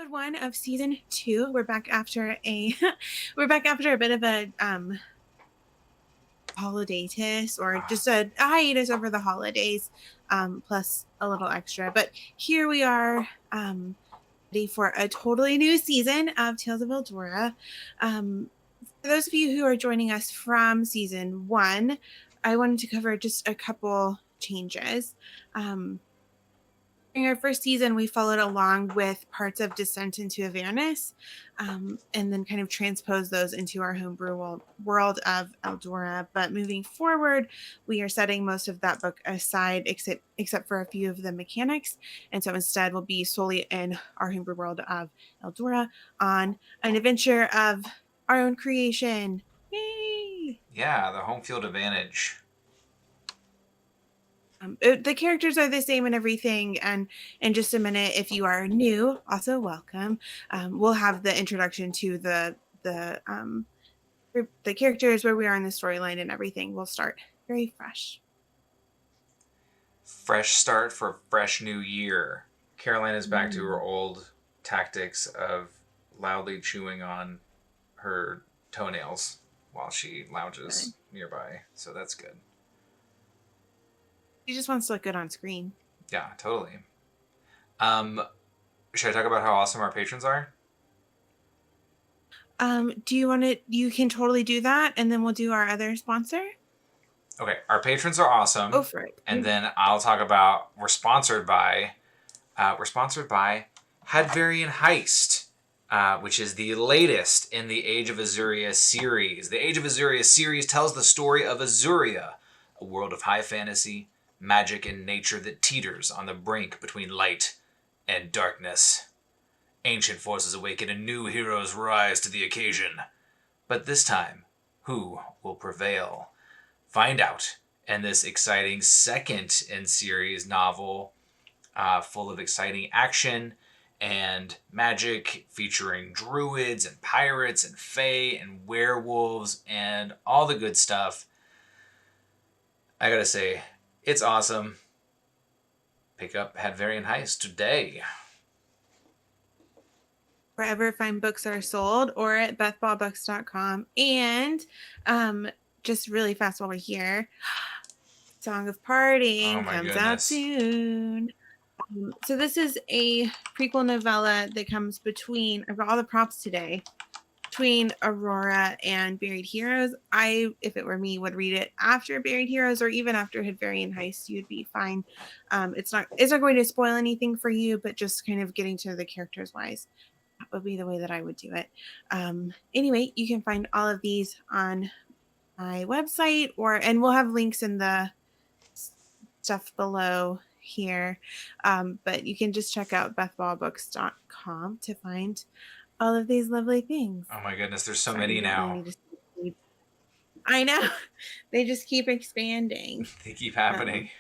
episode 1 of season 2. We're back after a we're back after a bit of a holidatus, or just a hiatus over the holidays, plus a little extra. But here we are, ready for a totally new season of Tales of Eldura. For those of you who are joining us from season 1, I wanted to cover just a couple changes. During our first season, we followed along with parts of Descent into Avernus, and then kind of transpose those into our homebrew world of Eldora. But moving forward, we are setting most of that book aside, except for a few of the mechanics. And so instead, we'll be solely in our homebrew world of Eldora on an adventure of our own creation. Yay! Yeah, the home field advantage. The characters are the same and everything. And in just a minute, if you are new, also welcome. We'll have the introduction to the characters, where we are in the storyline and everything. We'll start very fresh. Fresh start for a fresh new year. Caroline is back to her Mm. old tactics of loudly chewing on her toenails while she Good. lounges nearby. So that's good. She just wants to look good on screen. Yeah, totally. Um, should I talk about how awesome our patrons are? Do you want to? You can totally do that, and then we'll do our other sponsor. Okay, our patrons are Go awesome. for it. And then I'll talk about we're sponsored by Hadvarian Heist, which is the latest in the Age of Azuria series. The Age of Azuria series tells the story of Azuria, a world of high fantasy, magic, and nature that teeters on the brink between light and darkness. Ancient forces awaken and new heroes rise to the occasion. But this time, who will prevail? Find out in this exciting second in series novel, full of exciting action and magic, featuring druids and pirates and fae and werewolves and all the good stuff. I gotta say, it's awesome. Pick up Hadvarian Heist today. Wherever fine books are sold, or at bethballbooks.com. And just really fast while we're here, Song of Oh Parting my comes out goodness. soon. So this is a prequel novella that comes between, I've got all the props today, between Aurora and Buried Heroes. I, if it were me, would read it after Buried Heroes, or even after Hadvarian Heist. You'd be fine. It's not going to spoil anything for you, but just kind of getting to the characters wise, that would be the way that I would do it. Anyway, you can find all of these on my website, and we'll have links in the stuff below here. But you can just check out bethballbooks.com to find all of these lovely things. Oh my goodness, there's so Sorry, you many don't really now. need to see. I know. They just keep expanding. They keep Um, happening.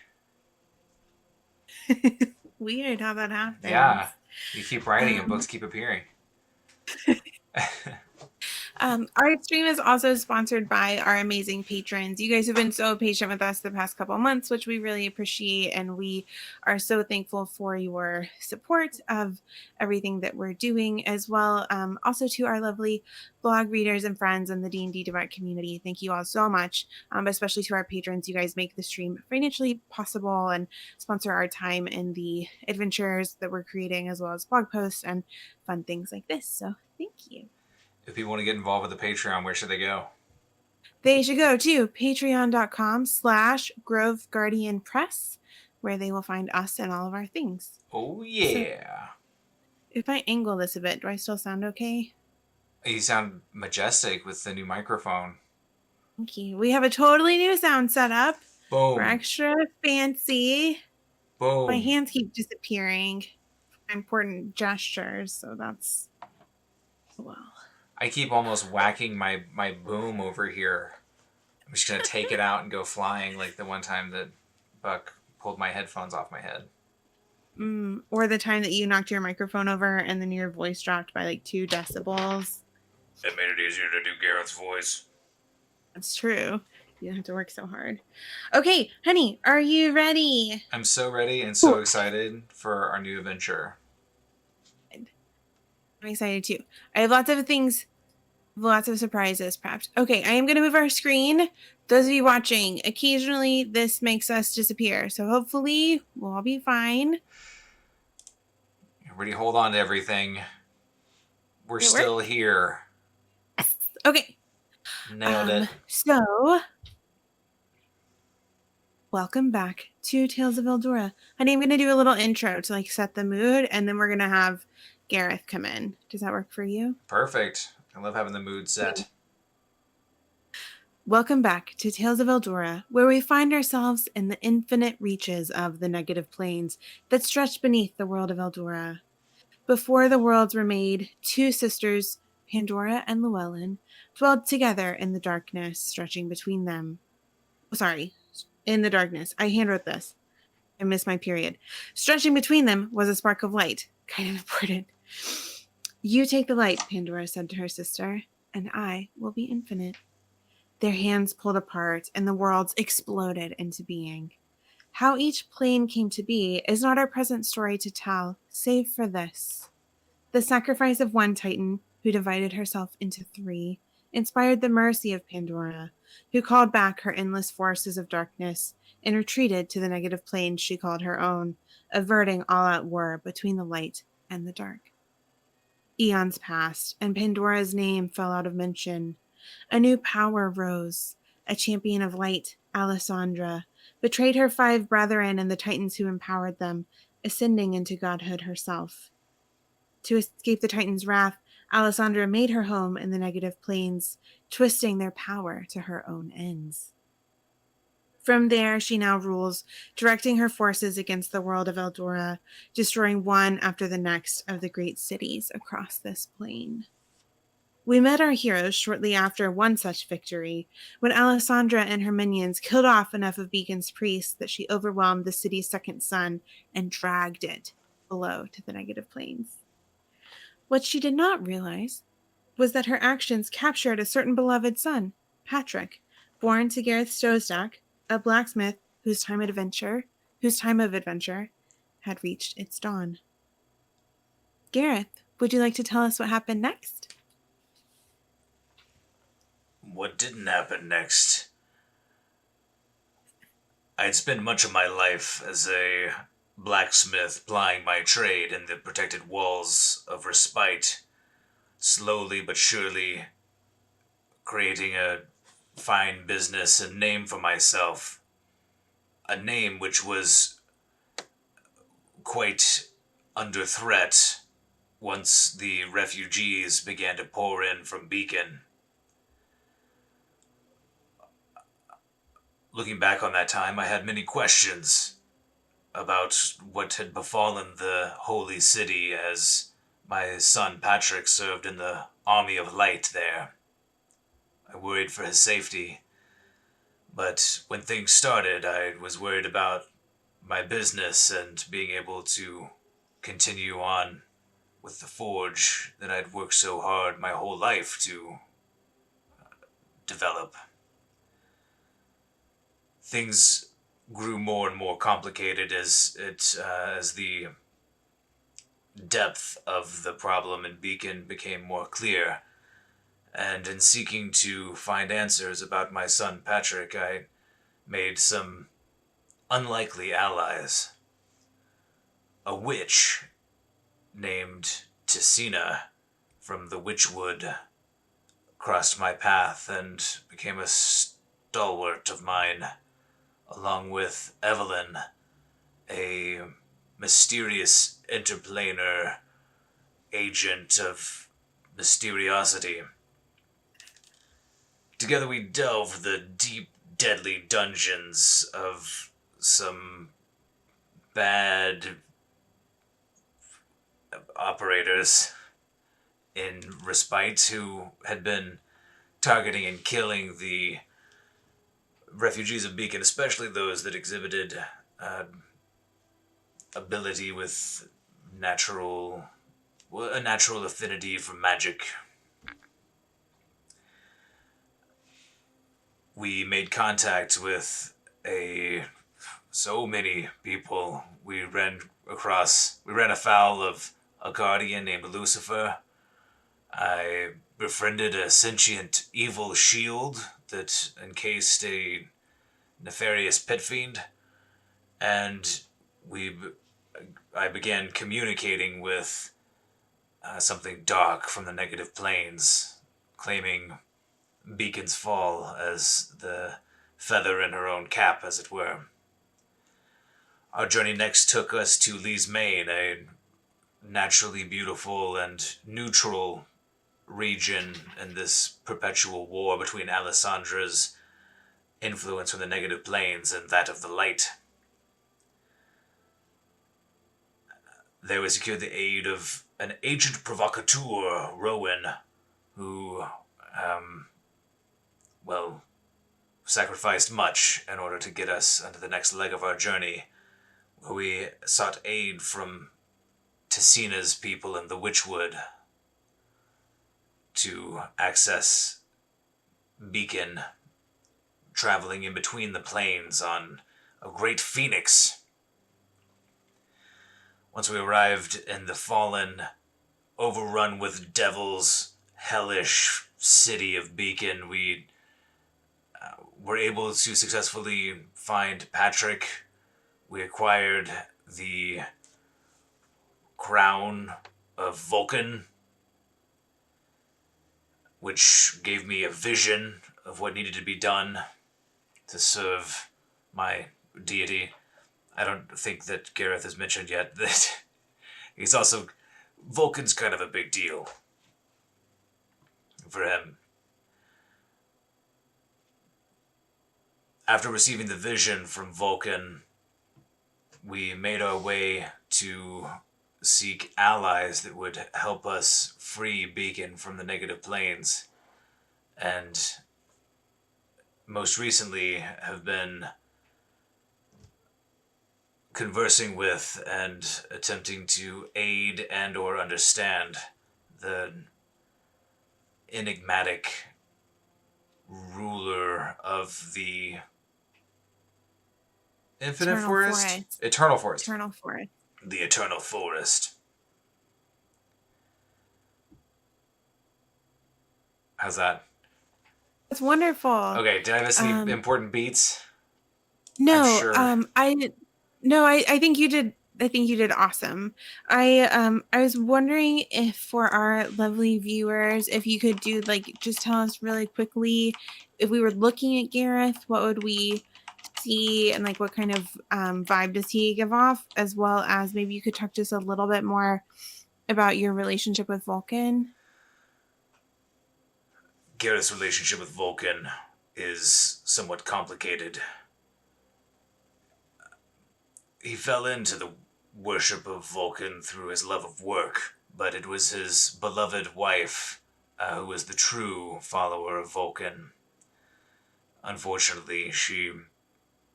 Weird how that Yeah, happens. you keep writing and Um, books keep appearing. Our stream is also sponsored by our amazing patrons. You guys have been so patient with us the past couple of months, which we really appreciate, and we are so thankful for your support of everything that we're doing, as well. Also to our lovely blog readers and friends in the D&D Direct community. Thank you all so much, especially to our patrons. You guys make the stream financially possible and sponsor our time in the adventures that we're creating, as well as blog posts and fun things like this. So thank you. If people want to get involved with the Patreon, where should they go? They should go to patreon.com/Grove Guardian Press, where they will find us and all of our things. Oh So yeah. if I angle this a bit, do I still sound okay? You sound majestic with the new microphone. Thank you. We have a totally new sound setup. We're Boom. extra fancy. My Boom. hands keep disappearing for important gestures, so that's, well. I keep almost whacking my boom over here. I'm just gonna take it out and go flying like the one time that Buck pulled my headphones off my head. Or the time that you knocked your microphone over and then your voice dropped by like 2 decibels. It made it easier to do Garrett's voice. That's true. You don't have to work so hard. Okay, honey, are you ready? I'm so ready and so Cool. excited for our new adventure. I'm excited too. I have lots of things, lots of surprises prepped. Okay, I am going to move our screen. Those of you watching, occasionally this makes us disappear. So hopefully we'll all be fine. Everybody hold on to everything. We're Did it work? still here. Yes. Okay. Nailed it. So welcome back to Tales of Eldura. Honey, I'm going to do a little intro to like set the mood, and then we're going to have Gareth come in. Does that work for you? Perfect. I love having the mood Okay. set. Welcome back to Tales of Eldura, where we find ourselves in the infinite reaches of the negative planes that stretch beneath the world of Eldura. Before the worlds were made, two sisters, Pandora and Llewellyn, dwelled together in the darkness stretching between them. Sorry, in the darkness. I handwrote this. I missed my period. Stretching between them was a spark of light. Kind of important. You take the light, Pandora said to her sister, and I will be infinite. Their hands pulled apart, and the worlds exploded into being. How each plane came to be is not our present story to tell, save for this. The sacrifice of one Titan, who divided herself into three, inspired the mercy of Pandora, who called back her endless forces of darkness and retreated to the negative plane she called her own, averting all-out war between the light and the dark. Eons passed, and Pandora's name fell out of mention. A new power rose. A champion of light, Alessandra, betrayed her 5 brethren and the Titans who empowered them, ascending into godhood herself. To escape the Titans' wrath, Alessandra made her home in the negative planes, twisting their power to her own ends. From there, she now rules, directing her forces against the world of Eldura, destroying one after the next of the great cities across this plane. We met our heroes shortly after one such victory, when Alessandra and her minions killed off enough of Beacon's priests that she overwhelmed the city's second sun and dragged it below to the negative planes. What she did not realize was that her actions captured a certain beloved son, Patrick, born to Gareth Stosdak, a blacksmith whose time of adventure had reached its dawn. Gareth, would you like to tell us what happened next? What didn't happen next? I'd spent much of my life as a blacksmith plying my trade in the protected walls of respite, slowly but surely creating a fine business and name for myself. A name which was quite under threat once the refugees began to pour in from Beacon. Looking back on that time, I had many questions about what had befallen the holy city as my son Patrick served in the army of light there. I worried for his safety, but when things started, I was worried about my business and being able to continue on with the forge that I'd worked so hard my whole life to develop. Things grew more and more complicated as the depth of the problem in Beacon became more clear. And in seeking to find answers about my son Patrick, I made some unlikely allies. A witch named Tessina from the Witchwood crossed my path and became a stalwart of mine, along with Evelyn, a mysterious interplanar agent of mysteriosity. Together we delved the deep, deadly dungeons of some bad operators in respite who had been targeting and killing the refugees of Beacon, especially those that exhibited ability with a natural affinity for magic. We made contact with so many people. We ran afoul of a guardian named Lucifer, I befriended a sentient evil shield that encased a nefarious pit fiend, and we I began communicating with something dark from the negative planes, claiming Beacon's fall as the feather in her own cap, as it were. Our journey next took us to Lee's Main, a naturally beautiful and neutral region in this perpetual war between Alessandra's influence from the negative planes and that of the light. There we secured the aid of an agent provocateur, Rowan, who, well, sacrificed much in order to get us onto the next leg of our journey, where we sought aid from Tessina's people in the Witchwood to access Beacon, traveling in between the planes on a great phoenix. Once we arrived in the fallen, overrun with devils, hellish city of Beacon, we were able to successfully find Patrick. We acquired the crown of Vulcan, which gave me a vision of what needed to be done to serve my deity. I don't think that Gareth has mentioned yet that he's also... Vulcan's kind of a big deal for him. After receiving the vision from Vulcan, we made our way to seek allies that would help us free Beacon from the negative planes, and most recently have been conversing with and attempting to aid and or understand the enigmatic ruler of the Infinite Eternal Forest? Forest. Eternal Forest. Eternal Forest. The Eternal Forest. How's that? That's wonderful. Okay, did I miss any important beats? No, sure. I think you did. I think you did awesome. I was wondering if for our lovely viewers, if you could do like just tell us really quickly if we were looking at Gareth, what would we see and like what kind of vibe does he give off, as well as maybe you could talk to us a little bit more about your relationship with Vulcan. Gareth's relationship with Vulcan is somewhat complicated. He fell into the worship of Vulcan through his love of work, but it was his beloved wife who was the true follower of Vulcan. Unfortunately, she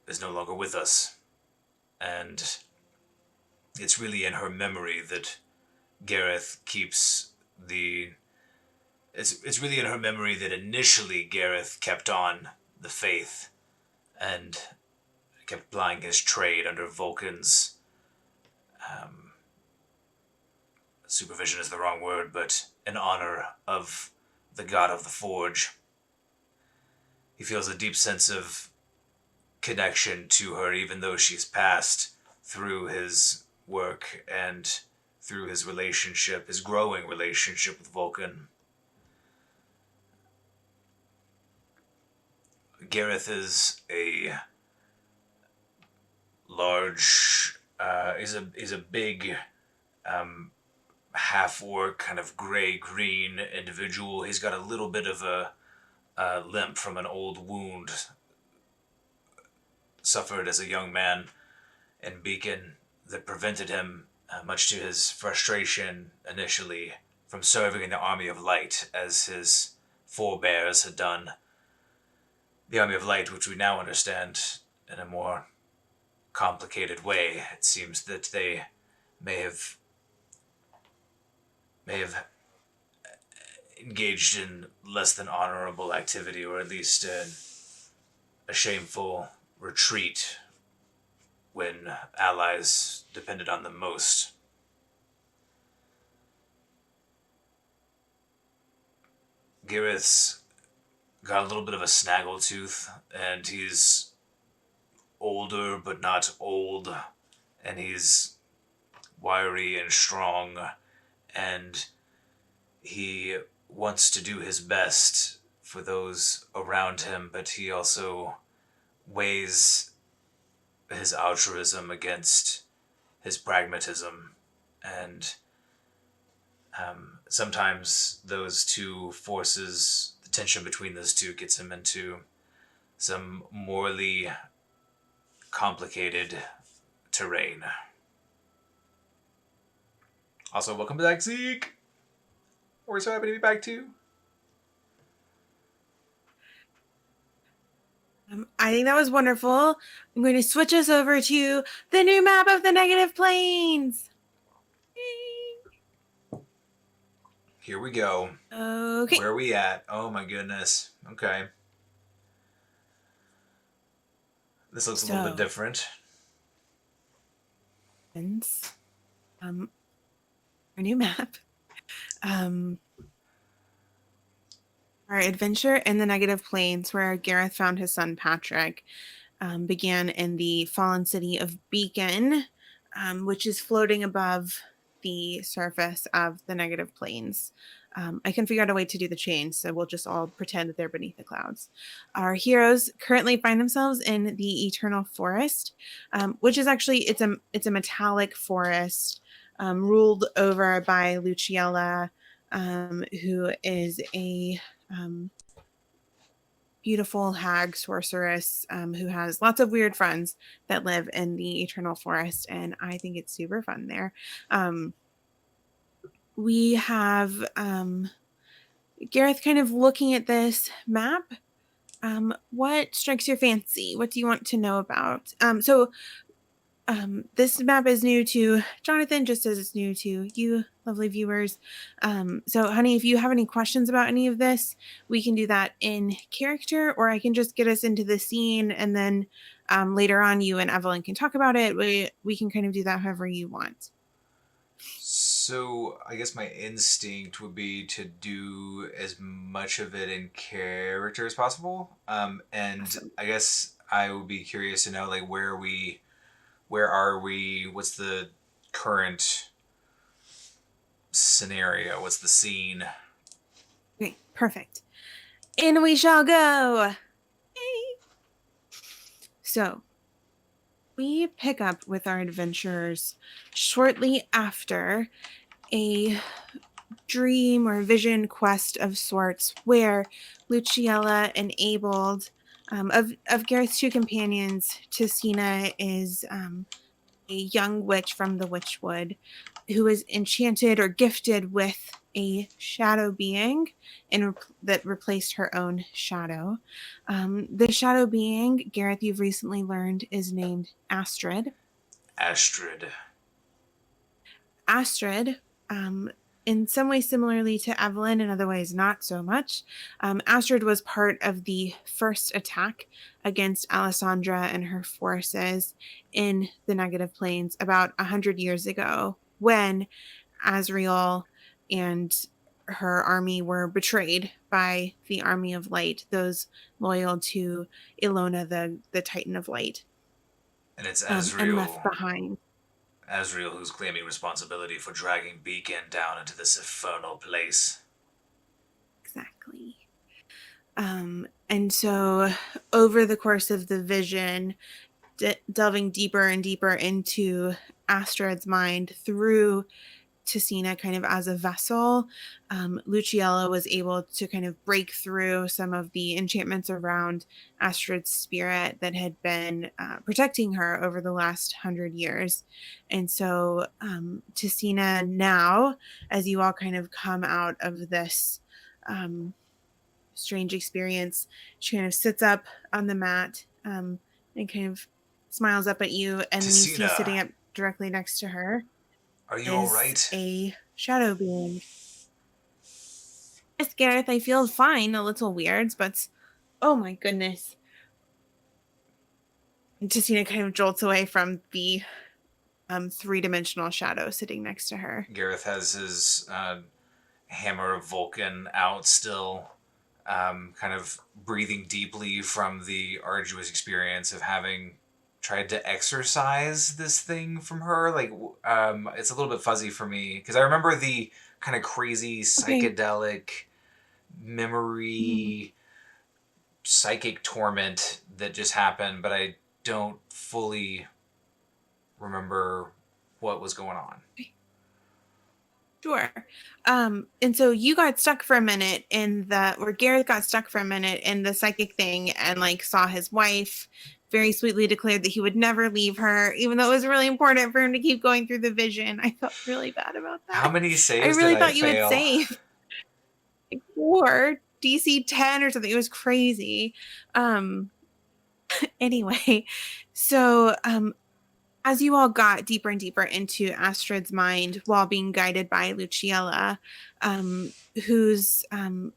is no longer with us, and it's really in her memory that Gareth keeps the... It's really in her memory that initially Gareth kept on the faith and kept plying his trade under Vulcan's supervision is the wrong word, but in honor of the god of the forge. He feels a deep sense of connection to her, even though she's passed, through his work and through his relationship, his growing relationship with Vulcan. Gareth is a large, he's a big, half-orc, kind of gray-green individual. He's got a little bit of a limp from an old wound suffered as a young man in Beacon that prevented him, much to his frustration initially, from serving in the Army of Light as his forebears had done. The Army of Light, which we now understand in a more complicated way. It seems that they may have engaged in less than honorable activity, or at least a shameful retreat when allies depended on them most. Gareth's got a little bit of a snaggletooth, and he's older but not old, and he's wiry and strong, and he wants to do his best for those around him, but he also weighs his altruism against his pragmatism, and sometimes those two forces, the tension between those two, gets him into some morally complicated terrain. Also, welcome back, Zeke. We're so happy to be back too. I think that was wonderful. I'm going to switch us over to the new map of the negative planes. Here we go. Okay. Where are we at? Oh my goodness. Okay. This looks a little bit different. Our new map. Our adventure in the negative planes, where Gareth found his son Patrick, began in the fallen city of Beacon, which is floating above the surface of the negative planes. I can figure out a way to do the change, so we'll just all pretend that they're beneath the clouds. Our heroes currently find themselves in the Eternal Forest, which is actually it's a metallic forest ruled over by Luciella, who is a beautiful hag sorceress who has lots of weird friends that live in the Eternal Forest, and I think it's super fun there. We have Gareth kind of looking at this map. What strikes your fancy? What do you want to know about? This map is new to Jonathan, just as it's new to you, lovely viewers. So, honey, if you have any questions about any of this, we can do that in character, or I can just get us into the scene, and then later on, you and Evelyn can talk about it. We can kind of do that however you want. So, I guess my instinct would be to do as much of it in character as possible. And Awesome. I guess I would be curious to know, like, where are we, what's the current scenario, what's the scene? Okay, perfect. In we shall go. So, we pick up with our adventurers shortly after a dream or vision quest of sorts where Luciella enabled of Gareth's two companions. Tessina is a young witch from the Witchwood who is enchanted or gifted with a shadow being that replaced her own shadow. The shadow being, Gareth, you've recently learned, is named Astrid. Astrid. Astrid, in some ways similarly to Evelyn, in other ways not so much, Astrid was part of the first attack against Alessandra and her forces in the negative planes about 100 years ago, when Azrael and her army were betrayed by the Army of Light, those loyal to Ilona, the Titan of Light, And it's and left Azrael. behind. Azrael who's claiming responsibility for dragging Beacon down into this infernal place. Exactly. And so, over the course of the vision, delving deeper and deeper into Astrid's mind through Tessina kind of as a vessel, Luciella was able to kind of break through some of the enchantments around Astrid's spirit that had been protecting her over the last 100 years. And so, Tessina now, as you all kind of come out of this strange experience, she kind of sits up on the mat and kind of smiles up at you, and then you see Tessina, sitting up directly next to her are you is alright? a shadow being. Yes, Gareth, I feel fine. A little weird, but oh my goodness. Justina kind of jolts away from the three-dimensional shadow sitting next to her. Gareth has his Hammer of Vulcan out still. kind of breathing deeply from the arduous experience of having tried to exorcise this thing from her. Like, it's a little bit fuzzy for me because I remember the kind of crazy Okay. psychedelic Mhm. memory psychic torment that just happened, but I don't fully remember what was going on. Sure. And so you got stuck for a minute in the, or Gareth got stuck for a minute in the psychic thing and like saw his wife very sweetly declared that he would never leave her, even though it was really important for him to keep going through the vision. I felt really bad about How that. many I saves did really I thought you would fail? save like 4 DC 10 or something. It was crazy. Um, anyway, so as you all got deeper and deeper into Astrid's mind while being guided by Luciella, who's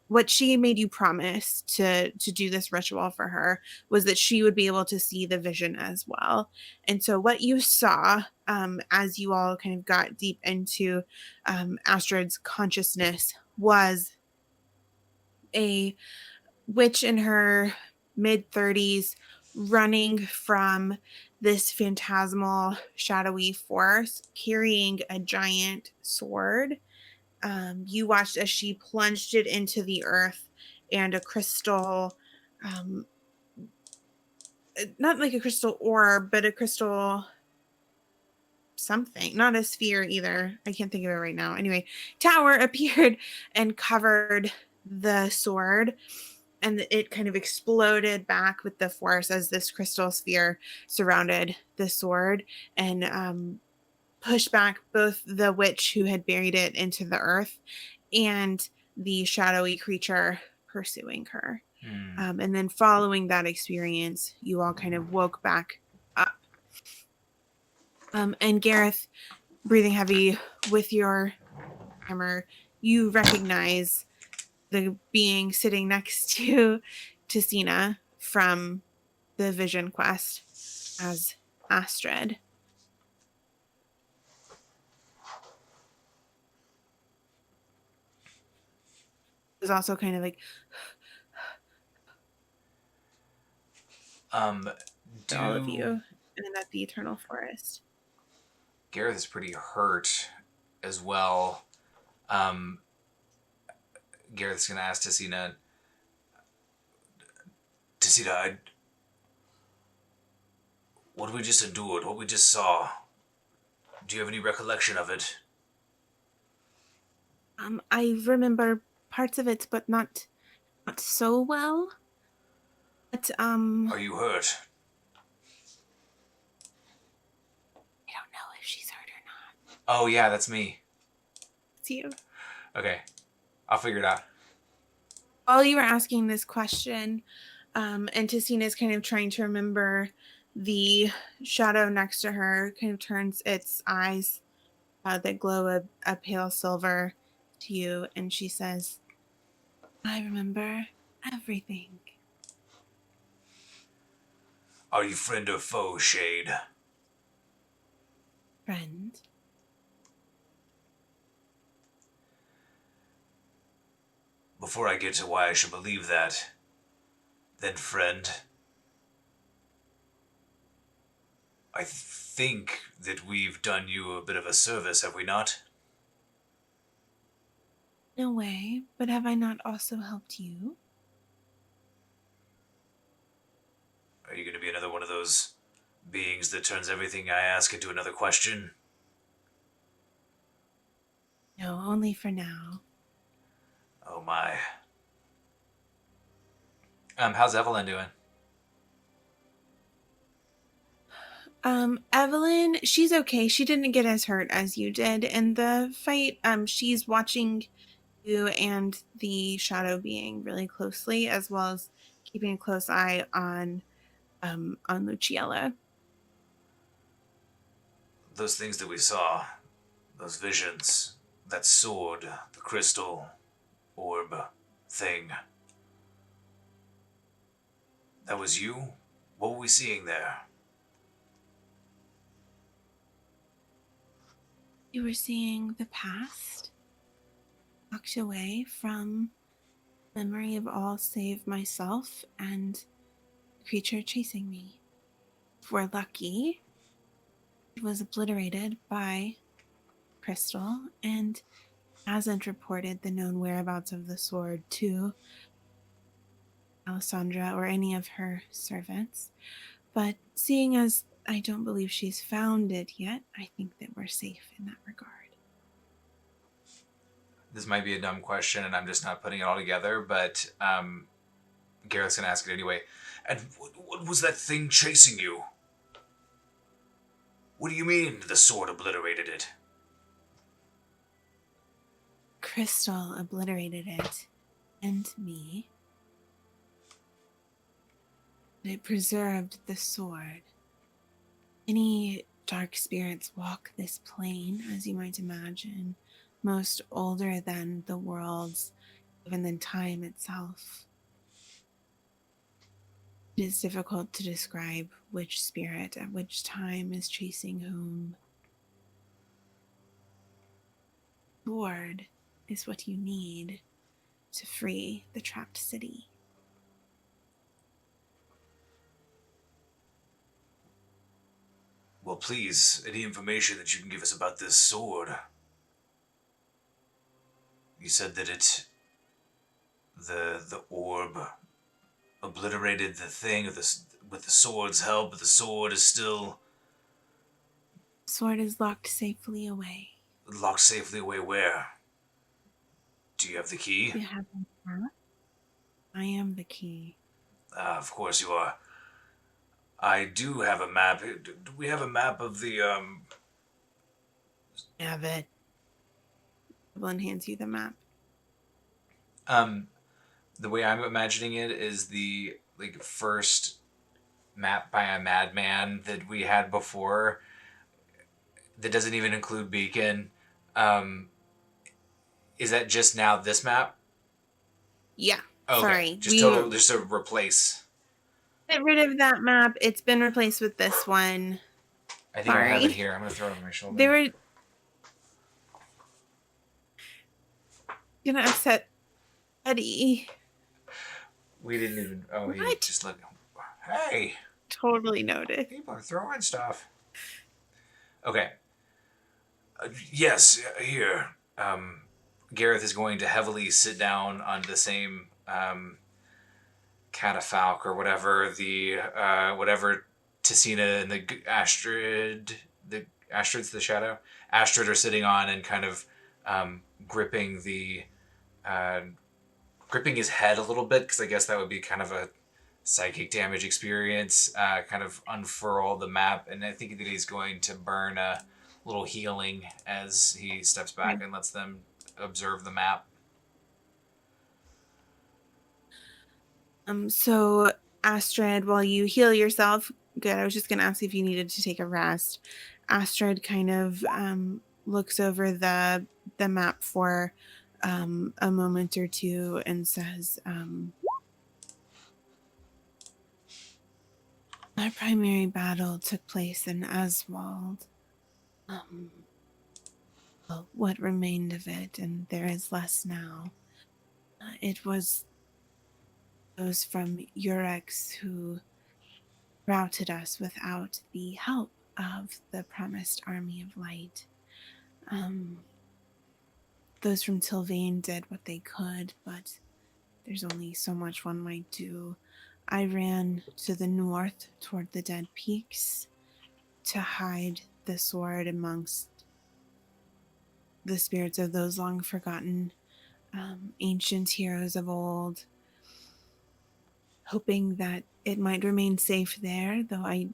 what she made you promise to do this ritual for her was that she would be able to see the vision as well. And so what you saw as you all kind of got deep into Astrid's consciousness was a witch in her mid 30s running from this phantasmal, shadowy force, carrying a giant sword. You watched as she plunged it into the earth, and a crystal, um, not like a crystal orb, but a crystal something, not a sphere either. I can't think of it right now. Anyway, tower appeared and covered the sword, and it kind of exploded back with the force as this crystal sphere surrounded the sword and pushed back both the witch who had buried it into the earth and the shadowy creature pursuing her. Hmm. And then following that experience, you all kind of woke back up. And Gareth, breathing heavy with your hammer, you recognize the being sitting next to Cena from the Vision Quest as Astrid. It was also kind of like Um, to all of do you and at the Eternal Forest. Gareth is pretty hurt as well. Um, Gareth's gonna ask Tessina, Tessina, what we just endured, what we just saw, do you have any recollection of it? I remember parts of it, but not so well. But Are you hurt? I don't know if she's hurt or not. Oh yeah, that's me. It's you. Okay, I'll figure it out. While you were asking this question, and Tessina's kind of trying to remember, the shadow next to her kind of turns its eyes that glow a pale silver to you, and she says, I remember everything, Are you friend or foe, Shade? friend. Before I get to why I should believe that, then friend, I think that we've done you a bit of a service, have we not? No way, but have I not also helped you? Are you going to be another one of those beings that turns everything I ask into another question? No, only for now. Oh my. How's Evelyn doing? Evelyn, she's okay. She didn't get as hurt as you did in the fight. She's watching you and the shadow being really closely, as well as keeping a close eye on Luciella. Those things that we saw, those visions, that sword, the crystal orb thing, that was you? What were we seeing there? You were seeing the past, walked away from Memory of all save myself and the creature chasing me. If we're lucky, it was obliterated by Crystal and hasn't reported the known whereabouts of the sword to Alessandra or any of her servants. But seeing as I don't believe she's found it yet, I think that we're safe in that regard. This might be a dumb question, and I'm just not putting it all together, but Gareth's gonna ask it anyway. And what was that thing chasing you? What do you mean the sword obliterated it? Crystal obliterated it and me. It preserved the sword. Any dark spirits walk this plane, as you might imagine, most older than the worlds, even than time itself. It is difficult to describe which spirit at which time is chasing whom. Sword is what you need to free the trapped city. Well, please, any information that you can give us about this sword. You said that the orb obliterated the thing with the sword's help, but the sword is still Sword is locked safely away. locked safely away where? Do you have the key? You have a map? I am the key. Of course you are. I do have a map. Do we have a map of the Have it. Evelyn hands you the map. um the way I'm imagining it is the like first map by a madman that we had before that doesn't even include Beacon. Um is that just now this map? Yeah. Okay. Sorry. Just We total just to replace. get rid of that map. It's been replaced with this one. I think I have it Sorry. here. I'm gonna throw it on my shoulder. They were gonna upset Eddie. We didn't even he What? just let hey, Totally noted. people are throwing stuff. Okay. Yes, here. Gareth is going to heavily sit down on the same catafalque or whatever the whatever Tessina and the Astrid's the shadow Astrid are sitting on and kind of gripping the uh, gripping his head a little bit because I guess that would be kind of a psychic damage experience. Kind of unfurl the map, and I think that he's going to burn a little healing as he steps back and lets them observe the map. So Astrid, while you heal yourself, good. I was just gonna ask if you needed to take a rest. Astrid kind of looks over the map for a moment or two and says, "Our primary battle took place in Aswald. Well, what remained of it, and there is less now. It was those from Eurex who routed us without the help of the promised army of light. Um, those from Sylvain did what they could, but there's only so much one might do. I ran to the north toward the Dead Peaks to hide the sword amongst the spirits of those long forgotten ancient heroes of old, hoping that it might remain safe there, though I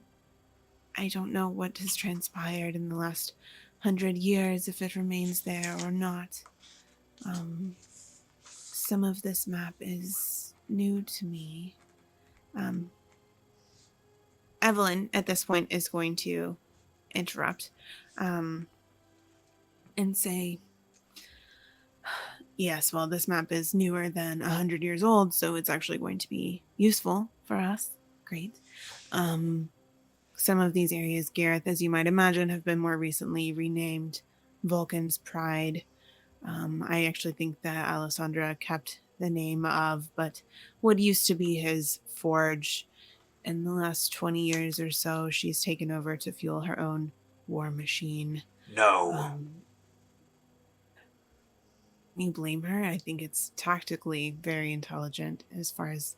don't know what has transpired in the last 100 years, if it remains there or not. Some of this map is new to me. Evelyn, at this point, is going to interrupt and say, yes, well, this map is newer than 100 years old, so it's actually going to be useful for us. Great. Some of these areas, Gareth, as you might imagine, have been more recently renamed Vulcan's Pride. I actually think that Alessandra kept the name of, but what used to be his forge. In the last 20 years or so, she's taken over to fuel her own war machine. No. Um, can you blame her? I think it's tactically very intelligent as far as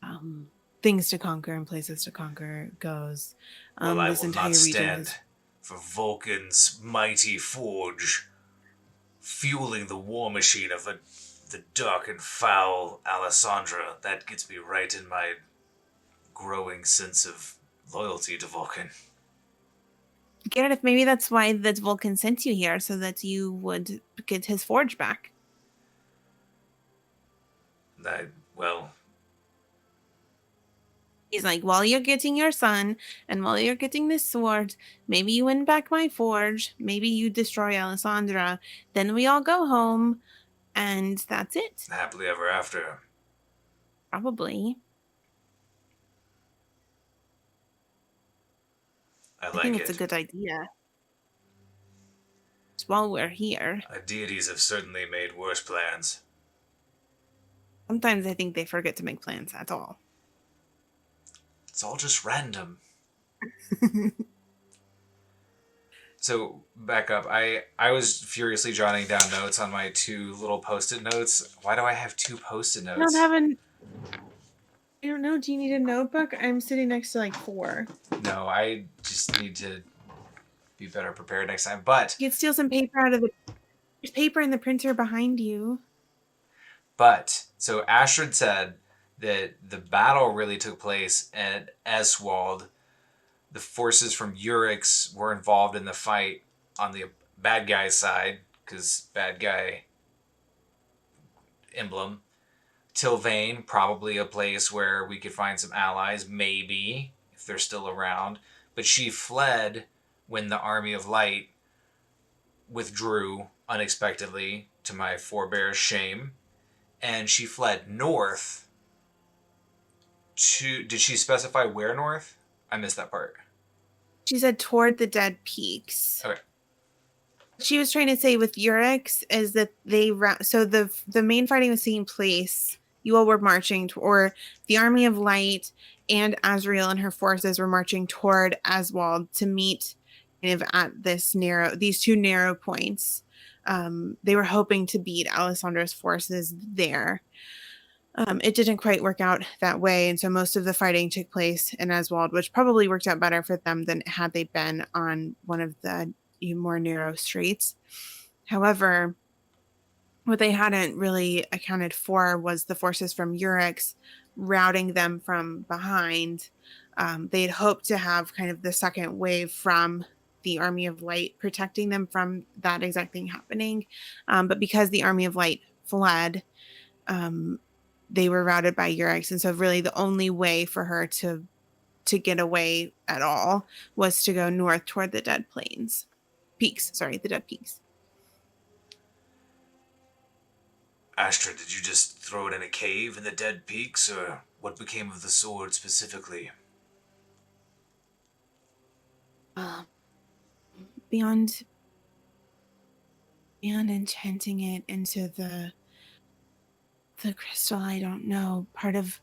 um, things to conquer and places to conquer goes. Well, I This will not entire region stand has. for Vulcan's mighty forge fueling the war machine of the dark and foul Alessandra. That gets me right in my growing sense of loyalty to Vulcan. Gareth, maybe that's why that Vulcan sent you here, so that you would get his forge back. Well, He's like, while you're getting your son, and while you're getting this sword, maybe you win back my forge, maybe you destroy Alessandra, then we all go home, and that's it. happily ever after. Probably. I I think like it's a it. good idea. Just while we're here. Deities have certainly made worse plans. Sometimes I think they forget to make plans at all. It's all just random. So back up. I was furiously jotting down notes on my two little post-it notes. Why do I have two post-it I don't notes? have an. I don't know. Do you need a notebook? I'm sitting next to like four. No, I just need to be better prepared next time. But You could steal some paper out of the. There's paper in the printer behind you. so Astrid said that the battle really took place at Eswald. The forces from Urix were involved in the fight on the bad guy's side because bad guy emblem. Tilvane, probably a place where we could find some allies, maybe, if they're still around. But she fled when the Army of Light withdrew unexpectedly, to my forebear's shame. And she fled north to. Did she specify where north? I missed that part. She said toward the dead peaks. Okay. She was trying to say with Urix is that so the main fighting was taking place. You all were marching, or the Army of Light and Azrael and her forces were marching toward Aswald to meet kind of at these two narrow points. They were hoping to beat Alessandra's forces there. It didn't quite work out that way, and so most of the fighting took place in Aswald, which probably worked out better for them than had they been on one of the more narrow streets. However, what they hadn't really accounted for was the forces from Urix routing them from behind. They had hoped to have kind of the second wave from the Army of Light protecting them from that exact thing happening. But because the Army of Light fled, um, they were routed by Urix. And so really the only way for her to get away at all was to go north toward the Dead Plains. Peaks, sorry, the Dead Peaks. Astra, did you just throw it in a cave in the Dead Peaks, or what became of the sword specifically? Uh, beyond enchanting it into the crystal, I don't know. Part of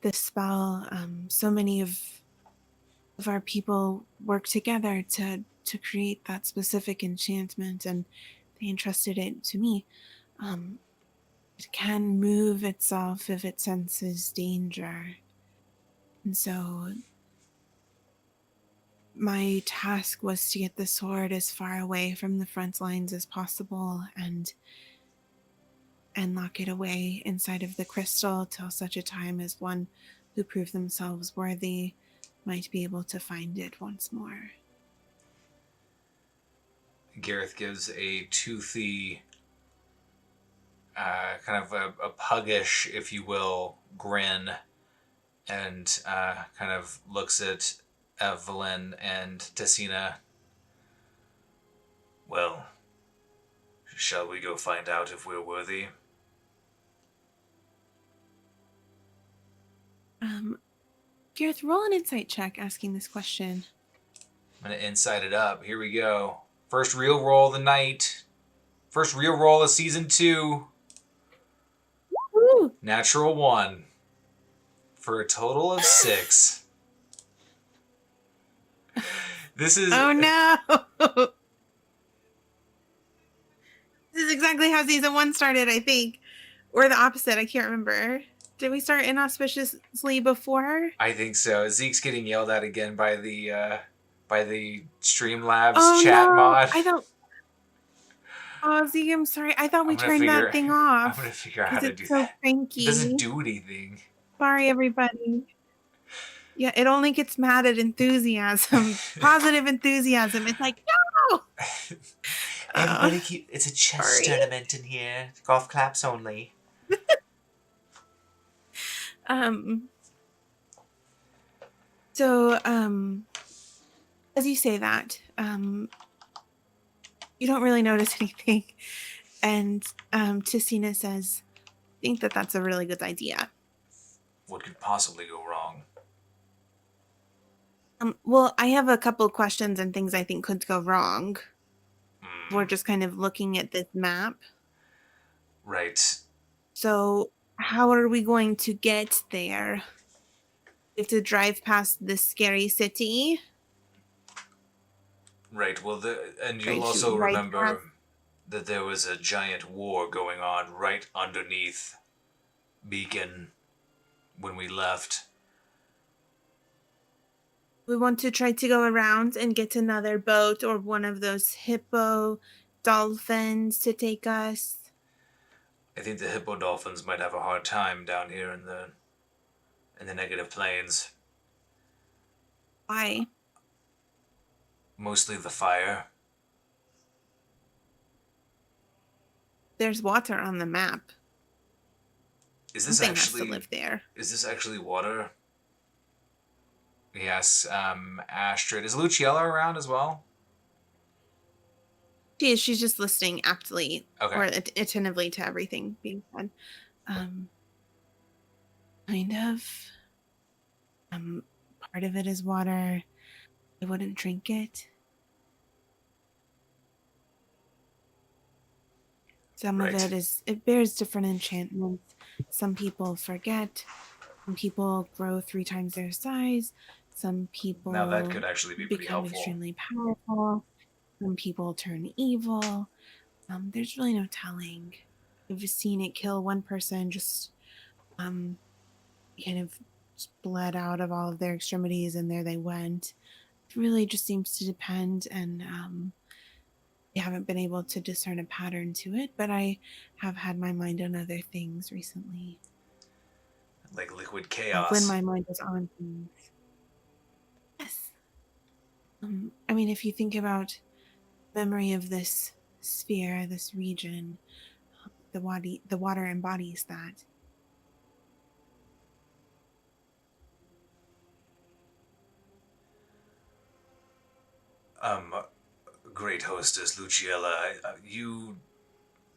the spell, so many of our people work together to create that specific enchantment, and they entrusted it to me. It can move itself if it senses danger. And so my task was to get the sword as far away from the front lines as possible and lock it away inside of the crystal till such a time as one who proved themselves worthy might be able to find it once more. Gareth gives a toothy, kind of a puggish, if you will, grin, and kind of looks at Evelyn and Tessina. Well, shall we go find out if we're worthy? Gareth, roll an insight check asking this question. I'm going to insight it up. Here we go. First real roll of the night. First real roll of season 2. Woo! Natural 1. For a total of 6. This is Oh no! This is exactly how season 1 started, I think. Or the opposite, I can't remember. Did we start inauspiciously before? I think so. Zeke's getting yelled at again by the Streamlabs Oh chat no! mod. I don't. Oh, Z, I'm sorry. I thought we I'm gonna turned figure that thing I'm gonna off figure out how because to it's do so that. It doesn't cranky. do anything. Sorry, everybody. Yeah, it only gets mad at enthusiasm, positive enthusiasm. It's like, no! Everybody keep it's a chess Sorry. tournament in here. Golf claps only. Um, so, as you say that, you don't really notice anything. And Ticina says, I think that that's a really good idea. What could possibly go wrong? Well, I have a couple questions and things I think could go wrong. We're Hmm. just kind of looking at this map. Right. So, how are we going to get there? We have to drive past this scary city. Right. Well, and you'll Right? Should we also ride past? remember that there was a giant war going on right underneath Beacon when we left. We want to try to go around and get another boat or one of those hippo dolphins to take us. I think the hippo dolphins might have a hard time down here in the negative planes. Why? Mostly the fire. There's water on the map. Is this Something has to actually live there. is this actually water? Yes, Astrid. Is Luciella around as well? She is. She's just listening aptly Okay. or attentively to everything being said. Um, kind of. Um, Part of it is water. I wouldn't drink it. Some of Right. it bears different enchantments. Some people forget. Some people grow 3 times their size. Some Now that people could actually be pretty become helpful. extremely powerful. Some people turn evil. There's really no telling. I've just seen it kill one person, just um, kind of bled out of all of their extremities, and there they went. It really just seems to depend, and I haven't been able to discern a pattern to it, but I have had my mind on other things recently. Like liquid When chaos. my mind was on things. Yes. I mean, if you think about memory of this sphere, this region, the water embodies that. Um, Great hostess Luciella, you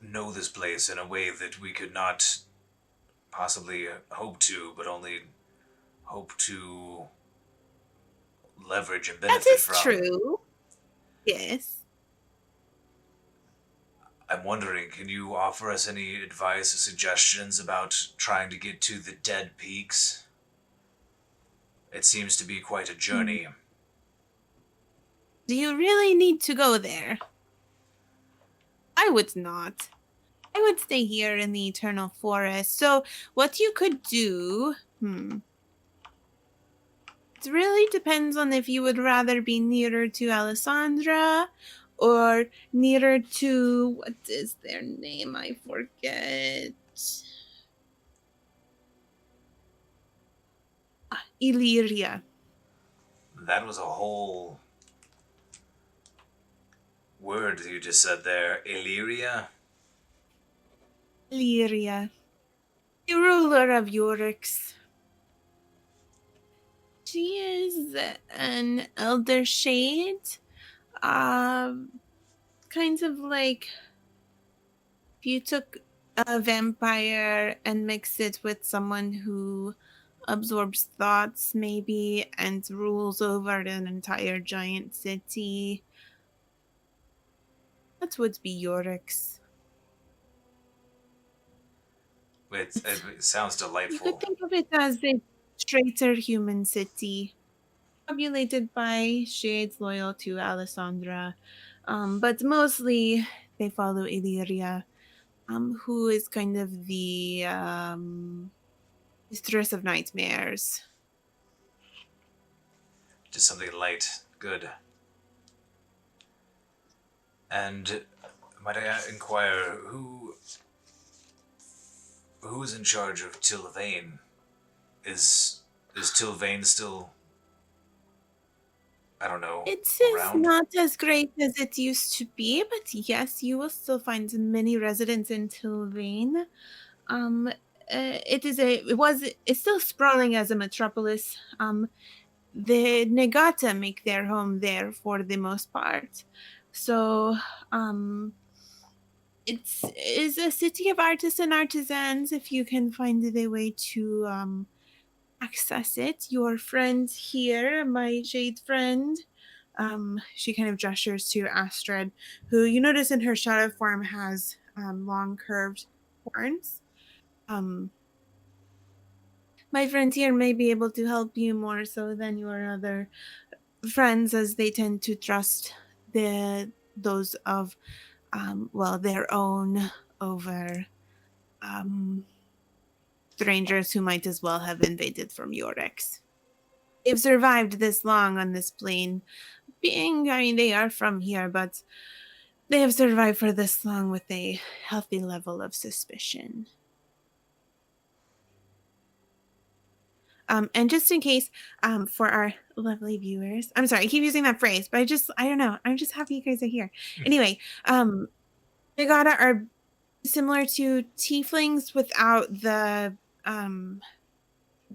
know this place in a way that we could not possibly hope to, but only hope to leverage and That benefit is from. true. Yes. I'm wondering, can you offer us any advice or suggestions about trying to get to the Dead Peaks? It seems to be quite a Hmm. journey. Do you really need to go there? I would not. I would stay here in the eternal forest. So, what you could do, it really depends on if you would rather be nearer to Alessandra or nearer to what is their name? I forget. Illyria. That was a whole word you just said there. Illyria? Illyria. The ruler of Yurix. She is an elder shade. Um, kind of like if you took a vampire and mix it with someone who absorbs thoughts, maybe, and rules over an entire giant city. That would be Yorick's. It sounds You could delightful. think of it as a straighter human city, populated by shades loyal to Alessandra, but mostly they follow Illyria, who is kind of the mistress of nightmares. Just something light, good. And might I inquire who is in charge of Tilvane? Is Tilvane still, I don't know, It is around? not as great as it used to be, but yes, you will still find many residents in Tilvane. Um, it's still sprawling as a metropolis. The Negatta make their home there for the most part. So, um, it's is a city of artists and artisans if you can find the way to access it. Your friend here, my jade friend, she kind of gestures to Astrid, who you notice in her shadow form has long curved horns. Um, my friend here may be able to help you more so than your other friends, as they tend to trust those of their own over um, strangers who might as well have invaded from Yorex. They've survived this long on this plane, I mean, they are from here, but they have survived for this long with a healthy level of suspicion. And just in case, for our lovely viewers, I'm sorry, I keep using that phrase, but I don't know. I'm just happy you guys are here. Anyway, Megata are similar to tieflings without um,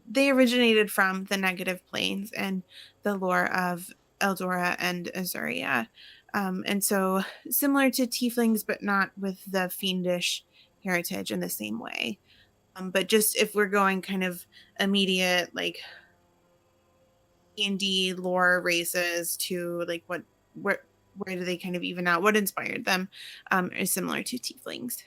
they originated from the negative planes and the lore of Eldura and Azuria. And so similar to tieflings, but not with the fiendish heritage in the same way. But just if we're going kind of immediate, like D&D lore races to like where do they kind of even out? What inspired them is similar to tieflings.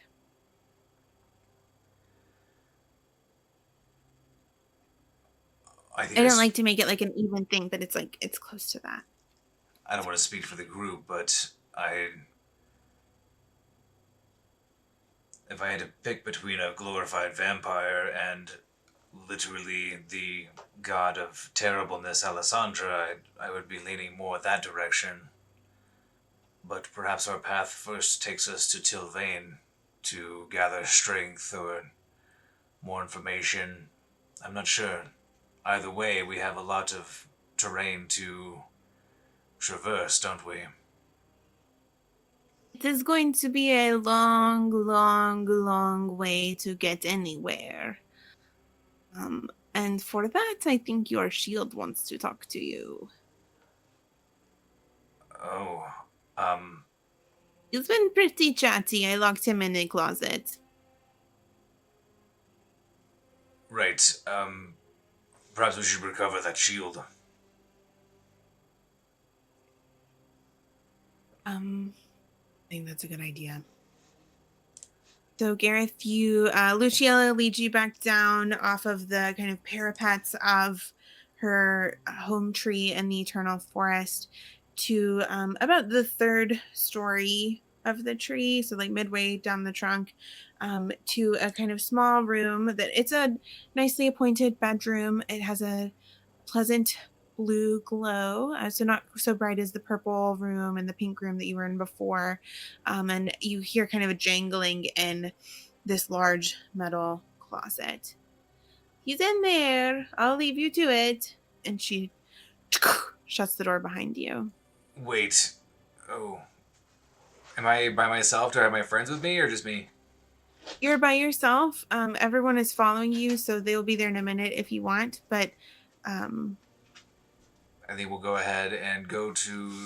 I think I don't like to make it like an even thing, but it's like it's close to that. I don't want to speak for the group, but if I had to pick between a glorified vampire and literally the god of terribleness, Alessandra, I would be leaning more that direction. But perhaps our path first takes us to Tilvane to gather strength or more information. I'm not sure. Either way, we have a lot of terrain to traverse, don't we? It is going to be a long, long, long way to get anywhere. And for that, I think your shield wants to talk to you. Oh, um, He's been pretty chatty. I locked him in a closet. right. Perhaps we should recover that shield. I think that's a good idea. So Gareth, you Luciella leads you back down off of the kind of parapets of her home tree in the eternal forest to about the third story of the tree, so like midway down the trunk, to a kind of small room that it's a nicely appointed bedroom. It has a pleasant blue glow, so not so bright as the purple room and the pink room that you were in before. And you hear kind of a jangling in this large metal closet. He's in there. I'll leave you to it. And she shuts the door behind you. Wait. Oh. Am I by myself? Do I have my friends with me or just me? You're by yourself. Everyone is following you, so they'll be there in a minute if you want. But um, I think we'll go ahead and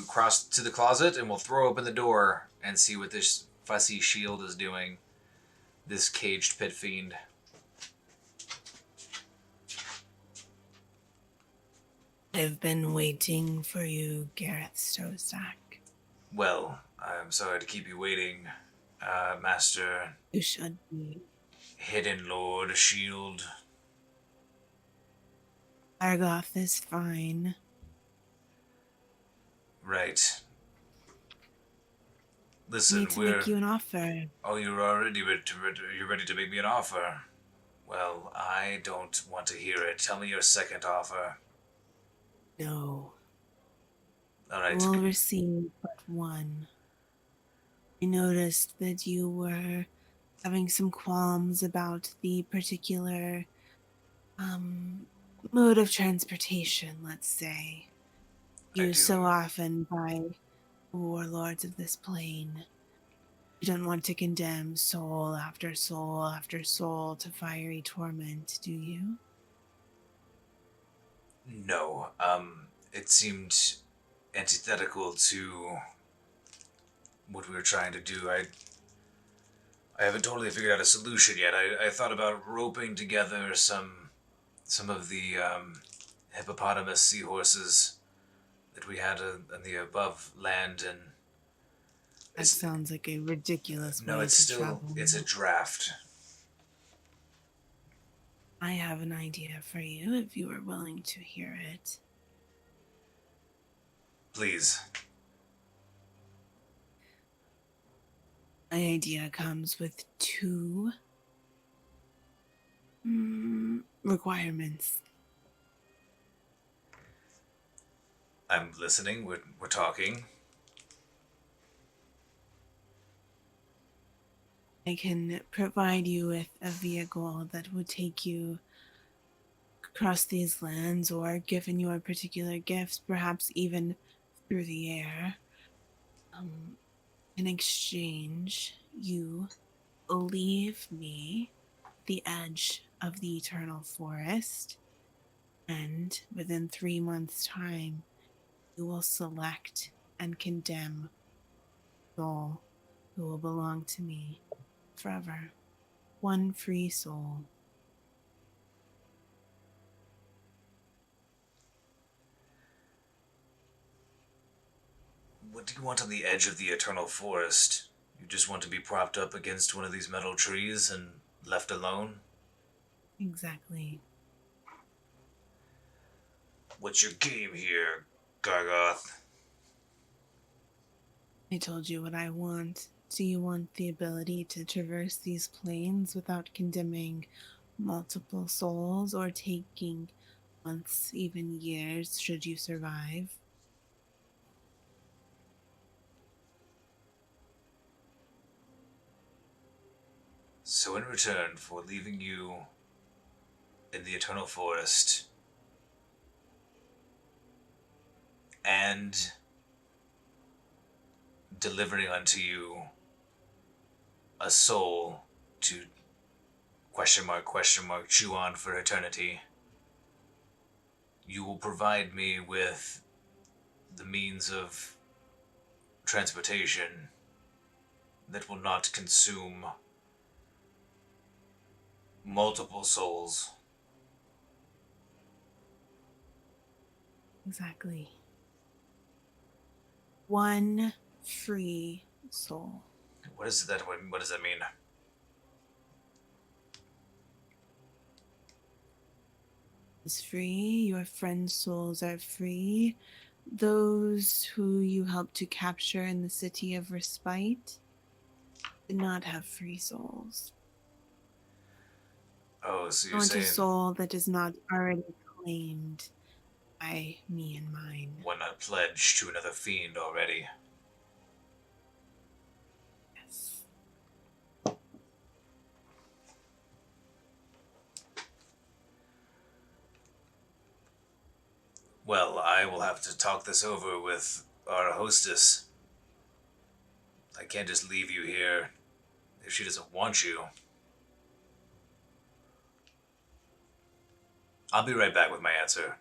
cross to the closet and we'll throw open the door and see what this fussy shield is doing. This caged pit fiend. I've been waiting for you, Gareth Stozak. Well, I'm sorry to keep you waiting, Master. You should be. hidden lord shield. Argoth is fine. Right. I Listen, need to make you an offer. Oh, you're already you're ready to make me an offer. Well, I don't want to hear it. Tell me your second offer. No, All you right. will receive but one. I noticed that you were having some qualms about the particular um, mode of transportation, let's say, I used do. so often by warlords of this plane. You don't want to condemn soul after soul after soul to fiery torment, do you? No. It seemed antithetical to what we were trying to do. I haven't totally figured out a solution yet. I thought about roping together some of the hippopotamus seahorses that we had in the above land, and That it's sounds like a ridiculous no, way it's to still travel. it's a draft. I have an idea for you if you are willing to hear it. Please. My idea comes with two requirements. I'm listening. We're talking. I can provide you with a vehicle that would take you across these lands, or given your particular gifts, perhaps even through the air. Um, in exchange, you leave me the edge of the eternal forest, and within 3 months' time, you will select and condemn soul who will belong to me forever. One free soul. What do you want on the edge of the eternal forest? You just want to be propped up against one of these metal trees and left alone? Exactly. What's your game here, Gargoth? I told you what I want. Do you want the ability to traverse these planes without condemning multiple souls or taking months, even years, should you survive? So, in return for leaving you in the eternal forest and delivering unto you a soul to question mark chew on for eternity, you will provide me with the means of transportation that will not consume multiple souls. Exactly. One free soul. What is that? What does that mean? Is free. Your friends' souls are free. Those who you helped to capture in the city of Respite did not have free souls. Oh, so I you're want a saying soul that is not already claimed by me and mine. one not pledged to another fiend already? Yes. Well, I will have to talk this over with our hostess. I can't just leave you here if she doesn't want you. I'll be right back with my answer.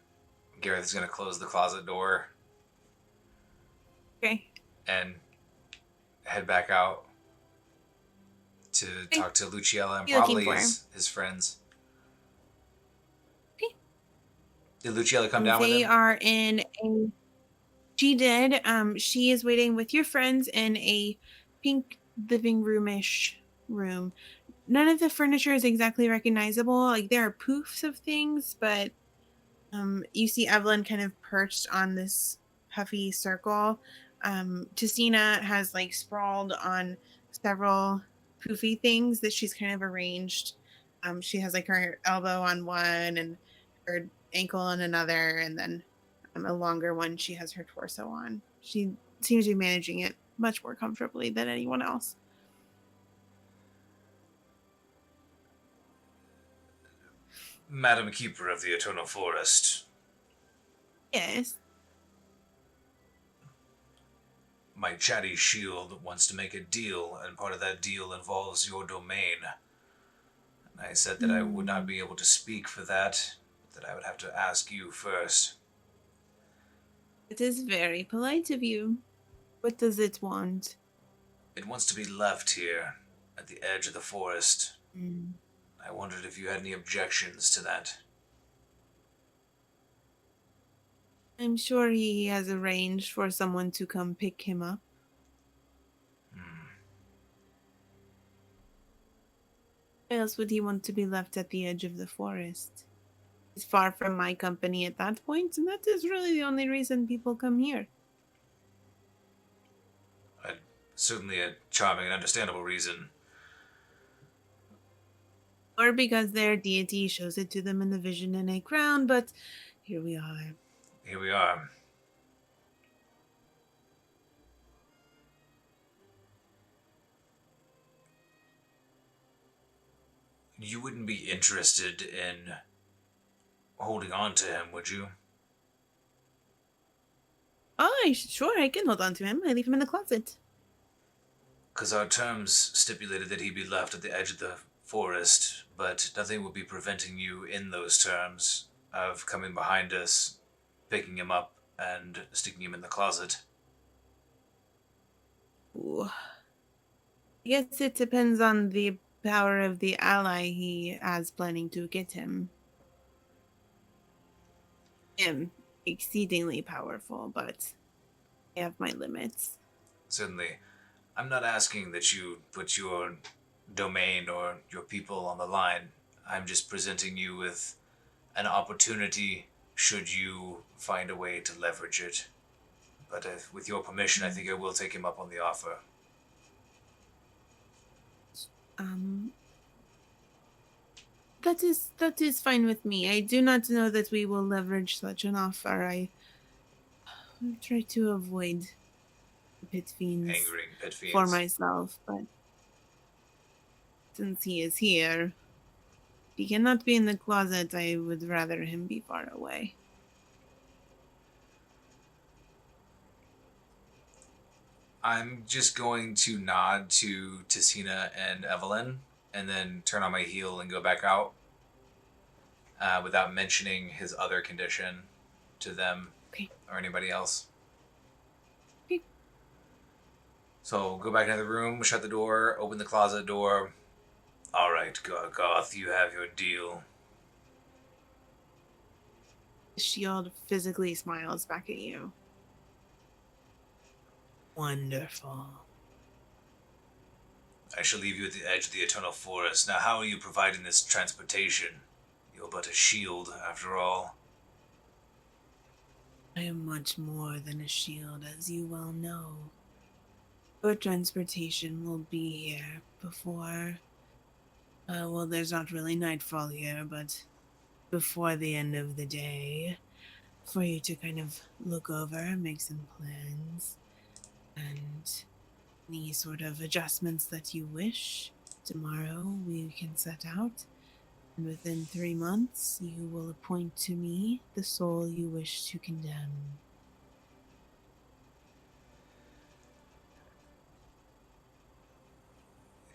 Gareth is going to close the closet door Okay. and head back out to Okay. talk to Luciella and What are you looking probably for? his friends. Okay. Did Luciella come down with They him? are in a. She did. She is waiting with your friends in a pink living roomish room. none of the furniture is exactly recognizable. Like there are poofs of things, but you see Evelyn kind of perched on this puffy circle. Tisina has like sprawled on several poofy things that she's kind of arranged. She has like her elbow on one and her ankle on another, and then a longer one she has her torso on. She seems to be managing it much more comfortably than anyone else. Madam Keeper of the Eternal Forest, Yes. my chatty shield wants to make a deal, and part of that deal involves your domain. I said that I would not Mm, be able to speak for that, that I would have to ask you first. it is very polite of you. What does it want? It wants to be left here, at the edge of the forest. Mm. I wondered if you had any objections to that. I'm sure he has arranged for someone to come pick him up. Hmm. Why else would he want to be left at the edge of the forest? He's far from my company at that point, and that is really the only reason people come here. Certainly a charming and understandable reason. Or because their deity shows it to them in the vision in a crown, but here we are. Here we are. You wouldn't be interested in holding on to him, would you? Oh, sure, I can hold on to him. I leave him in the closet. Because our terms stipulated that he be left at the edge of the forest, but nothing would be preventing you in those terms of coming behind us, picking him up, and sticking him in the closet. Ooh. I guess it depends on the power of the ally he has planning to get him. Am exceedingly powerful, but I have my limits. Certainly, I'm not asking that you put your domain or your people on the line. I'm just presenting you with an opportunity should you find a way to leverage it. But with your permission, I think I will take him up on the offer. Um, that is fine with me. I do not know that we will leverage such an offer. I try to avoid pit fiends Angering pit for fiends. myself, but since he is here, he cannot be in the closet. I would rather him be far away. I'm just going to nod to Tessina and Evelyn and then turn on my heel and go back out without mentioning his other condition to them Okay. or anybody else. Okay. So go back into the room, shut the door, open the closet door. All right, Goth, you have your deal. The shield physically smiles back at you. Wonderful. I shall leave you at the edge of the eternal forest. Now, how are you providing this transportation? You're but a shield, after all. I am much more than a shield, as you well know. But transportation will be here before. Well, there's not really nightfall here, but before the end of the day, for you to kind of look over, make some plans, and any sort of adjustments that you wish. Tomorrow we can set out, and within 3 months you will appoint to me the soul you wish to condemn.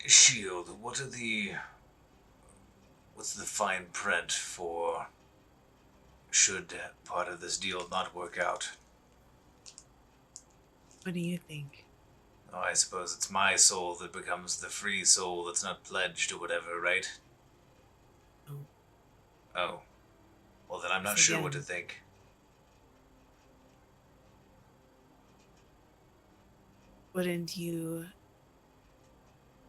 Shield, what's the fine print for should part of this deal not work out? What do you think? Oh, I suppose it's my soul that becomes the free soul that's not pledged or whatever, right? Oh, Oh. Well, then I'm not yes, sure what to again. think. Wouldn't you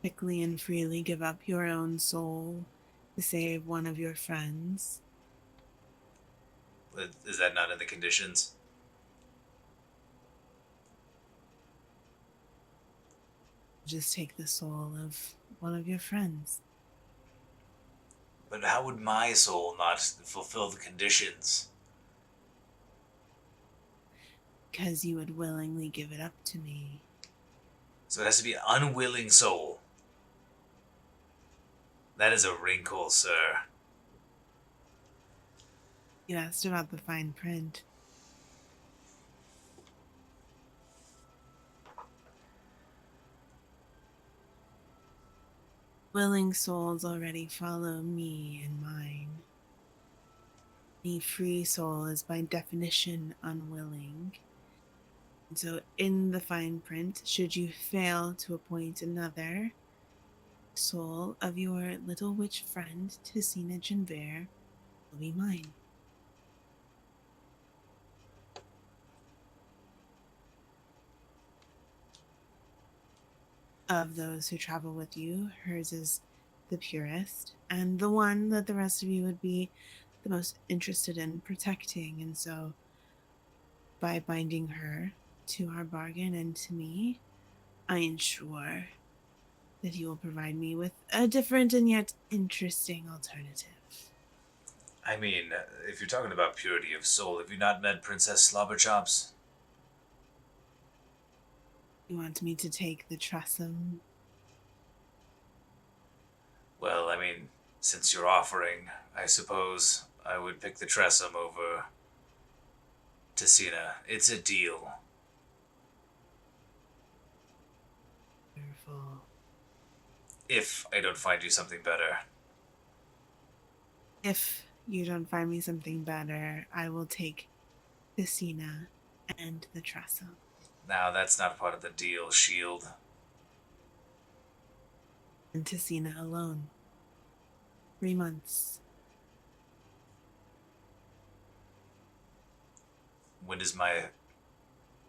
quickly and freely give up your own soul to save one of your friends, Is that not in the conditions? just take the soul of one of your friends. But how would my soul not fulfill the conditions? Because you would willingly give it up to me. So it has to be an unwilling soul. That is a wrinkle, sir. You asked about the fine print. Willing souls already follow me and mine. The free soul is by definition unwilling. And so, in the fine print, should you fail to appoint another, soul of your little witch friend, Tessina Janvere, will be mine. Of those who travel with you, hers is the purest, and the one that the rest of you would be the most interested in protecting. And so, by binding her to our bargain and to me, I ensure that you will provide me with a different and yet interesting alternative. I mean, if you're talking about purity of soul, have you not met Princess Slobberchops? You want me to take the Tressum? Well, I mean, since you're offering, I suppose I would pick the Tressum over Tessina. It's a deal. Wonderful. If I don't find you something better. If you don't find me something better, I will take Tessina and the Tressum. Now, that's not part of the deal, Shield. And Tessina alone. 3 months. When does my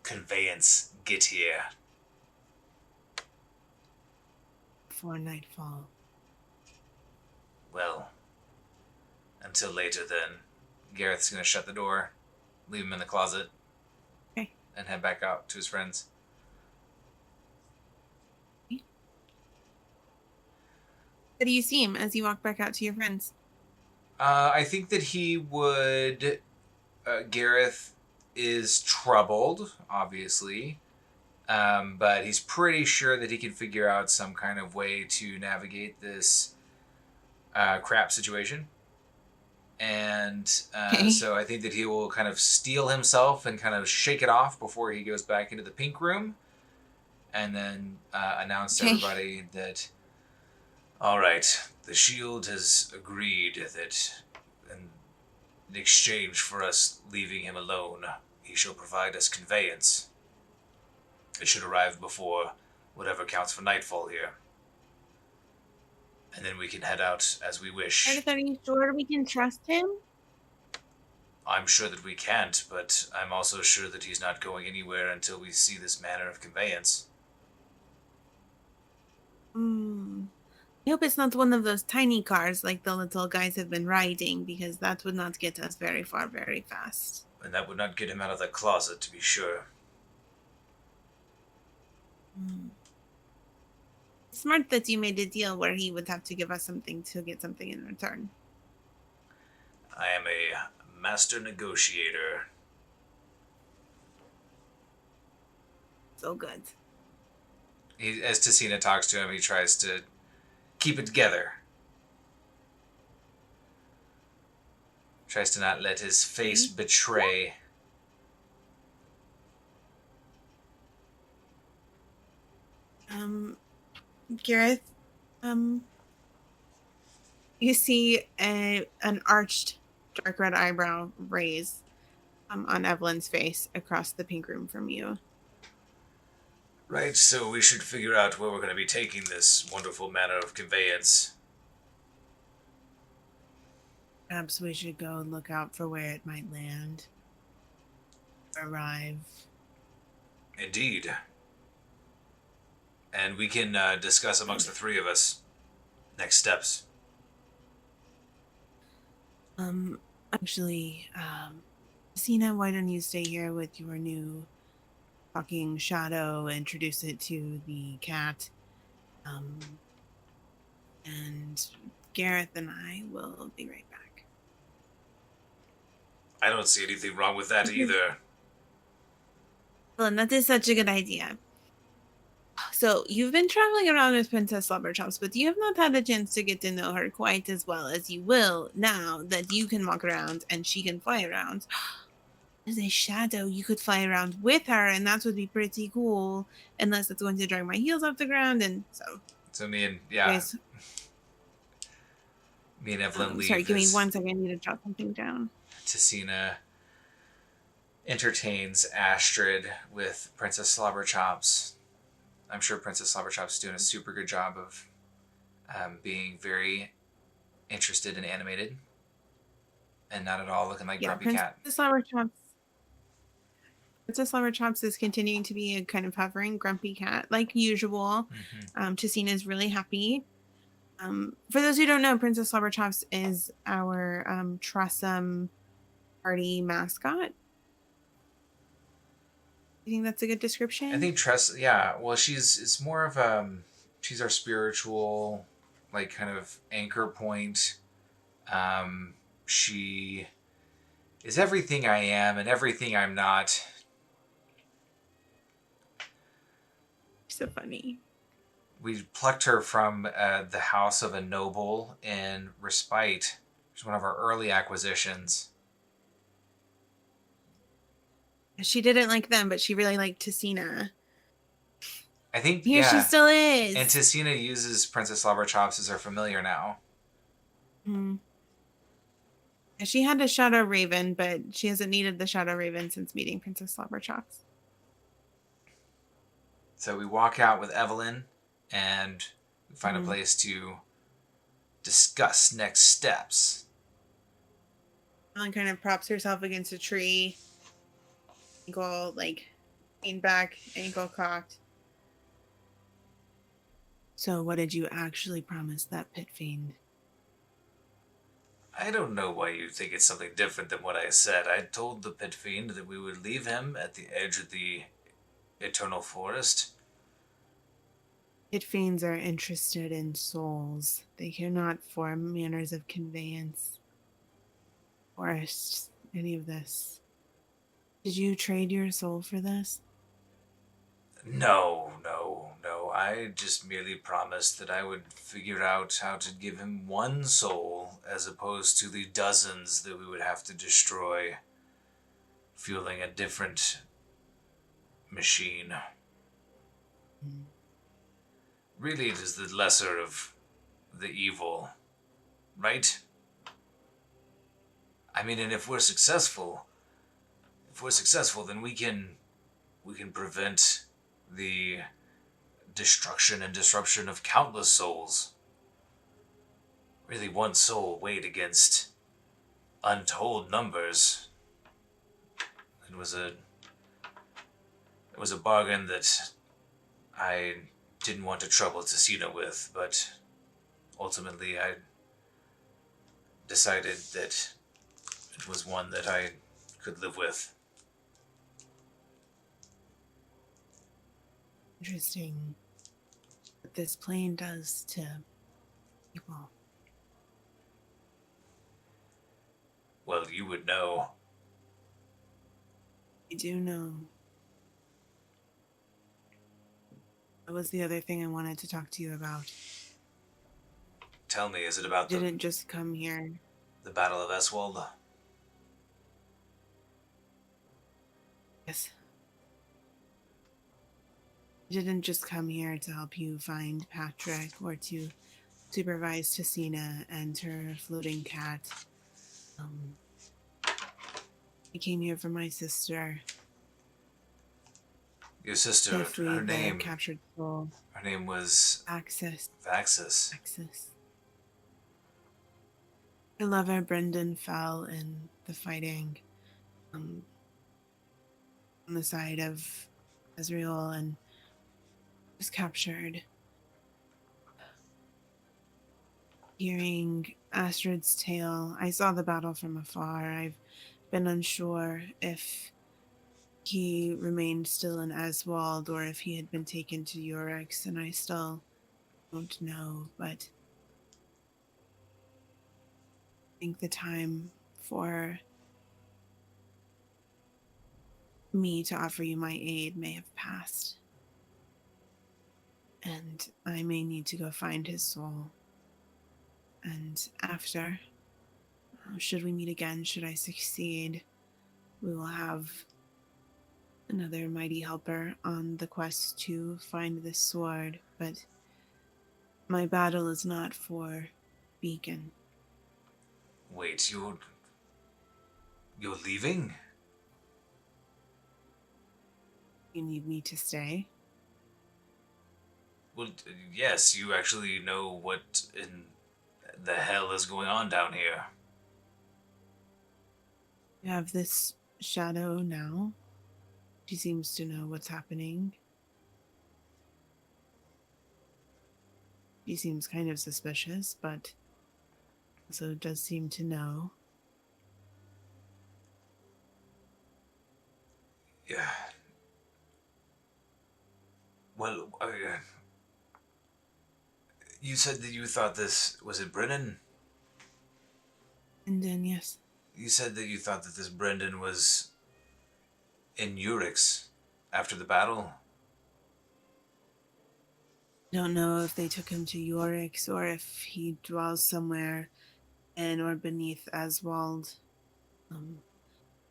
conveyance get here? Before nightfall. Well, until later then. Gareth's gonna shut the door, leave him in the closet, Okay. and head back out to his friends. How do you see him as you walk back out to your friends? I think that he would. Gareth is troubled, obviously, but he's pretty sure that he can figure out some kind of way to navigate this crap situation. And Okay. so I think that he will kind of steel himself and kind of shake it off before he goes back into the pink room, and then announce to Okay. everybody that, all right, the Shield has agreed that in exchange for us leaving him alone, he shall provide us conveyance. It should arrive before whatever counts for nightfall here. And then we can head out as we wish. Meredith, are you sure we can trust him? I'm sure that we can't, but I'm also sure that he's not going anywhere until we see this manner of conveyance. Hmm. I hope it's not one of those tiny cars like the little guys have been riding, because that would not get us very far very fast. And that would not get him out of the closet, to be sure. Hmm. Smart that you made a deal where he would have to give us something to get something in return. I am a master negotiator. So good. As Tessina talks to him, he tries to keep it together. Tries to not let his face betray. Gareth, you see an arched dark red eyebrow raise on Evelyn's face across the pink room from you. Right, so we should figure out where we're going to be taking this wonderful manner of conveyance. Perhaps we should go and look out for where it might land. Arrive. Indeed. and we can discuss amongst the three of us next steps. Um, actually, Sina, why don't you stay here with your new talking shadow, introduce it to the cat, um, and Gareth and I will be right back. I don't see anything wrong with that either. Well, that is such a good idea. So you've been traveling around with Princess Slobberchops, but you have not had a chance to get to know her quite as well as you will now that you can walk around and she can fly around. As a shadow, you could fly around with her, and that would be pretty cool. Unless it's going to drag my heels off the ground, and so So me and you yeah, guys. me and Evelyn Sorry, leave give me as 1 second. I need to jot something down. Tessina entertains Astrid with Princess Slobberchops. I'm sure Princess Slobberchops is doing a super good job of being very interested and animated, and not at all looking like Yeah, Grumpy Cat. Princess Slobberchops is continuing to be a kind of hovering, grumpy cat, like usual. Mm-hmm. Tessina is really happy. For those who don't know, Princess Slobberchops is our Trussum party mascot. You think that's a good I description? think Tress, yeah. Well, it's more of she's our spiritual, like kind of anchor point. She is everything I am and everything I'm not. So funny. We plucked her from the house of a noble in Respite. She's one of our early acquisitions. She didn't like them, but she really liked Tessina. I think, Here she yeah. still And is. Tessina uses Princess Slobberchops as her familiar now. Hmm. She had a Shadow Raven, but she hasn't needed the Shadow Raven since meeting Princess Slobberchops. So we walk out with Evelyn and we find a Hmm. place to discuss next steps. Ellen kind of props herself against a tree, ankle like lean back, ankle cocked. So, what did you actually promise that pit fiend? I don't know why you think it's something different than what I said. I told the pit fiend that we would leave him at the edge of the eternal forest. Pit fiends are interested in souls. They care not for manners of conveyance, forests, any of this. Did you trade your soul for this? No, no, no. I just merely promised that I would figure out how to give him one soul as opposed to the dozens that we would have to destroy, fueling a different machine. Mm. Really, it is the lesser of the evil, right? I mean, and if we're successful, then we can prevent the destruction and disruption of countless souls. Really, one soul weighed against untold numbers. It was a it was a bargain that I didn't want to trouble Tessina with, but ultimately I decided that it was one that I could live with. Interesting what this plane does to people. Well, you would know. I do know. That was the other thing I wanted to talk to you about. Tell me, is it You about didn't just come here. the Battle of Eswold? Yes. You didn't just come here to help you find Patrick or to supervise Tessina and her floating cat. Um, I came here for my sister Your sister, to free the captured soul. her name was Access. Vaxis. Access. Her lover, Brendan, fell in the fighting on the side of Ezreal, and was captured. Hearing Astrid's tale, I saw the battle from afar. I've been unsure if he remained still in Aswald or if he had been taken to Eurex, and I still don't know, but I think the time for me to offer you my aid may have passed. And I may need to go find his soul. And after, should we meet again, should I succeed, we will have another mighty helper on the quest to find this sword. But my battle is not for Beacon. Wait, you're leaving? You need me to stay? Well, yes, you actually know what in the hell is going on down here. You have this shadow now. She seems to know what's happening. She seems kind of suspicious, but also does seem to know. Yeah. Well, you said that you thought this was it, Brennan? And then, yes, You said that you thought that this Brendan was in Urix after the battle. don't know if they took him to Yorick's or if he dwells somewhere in or beneath Aswald.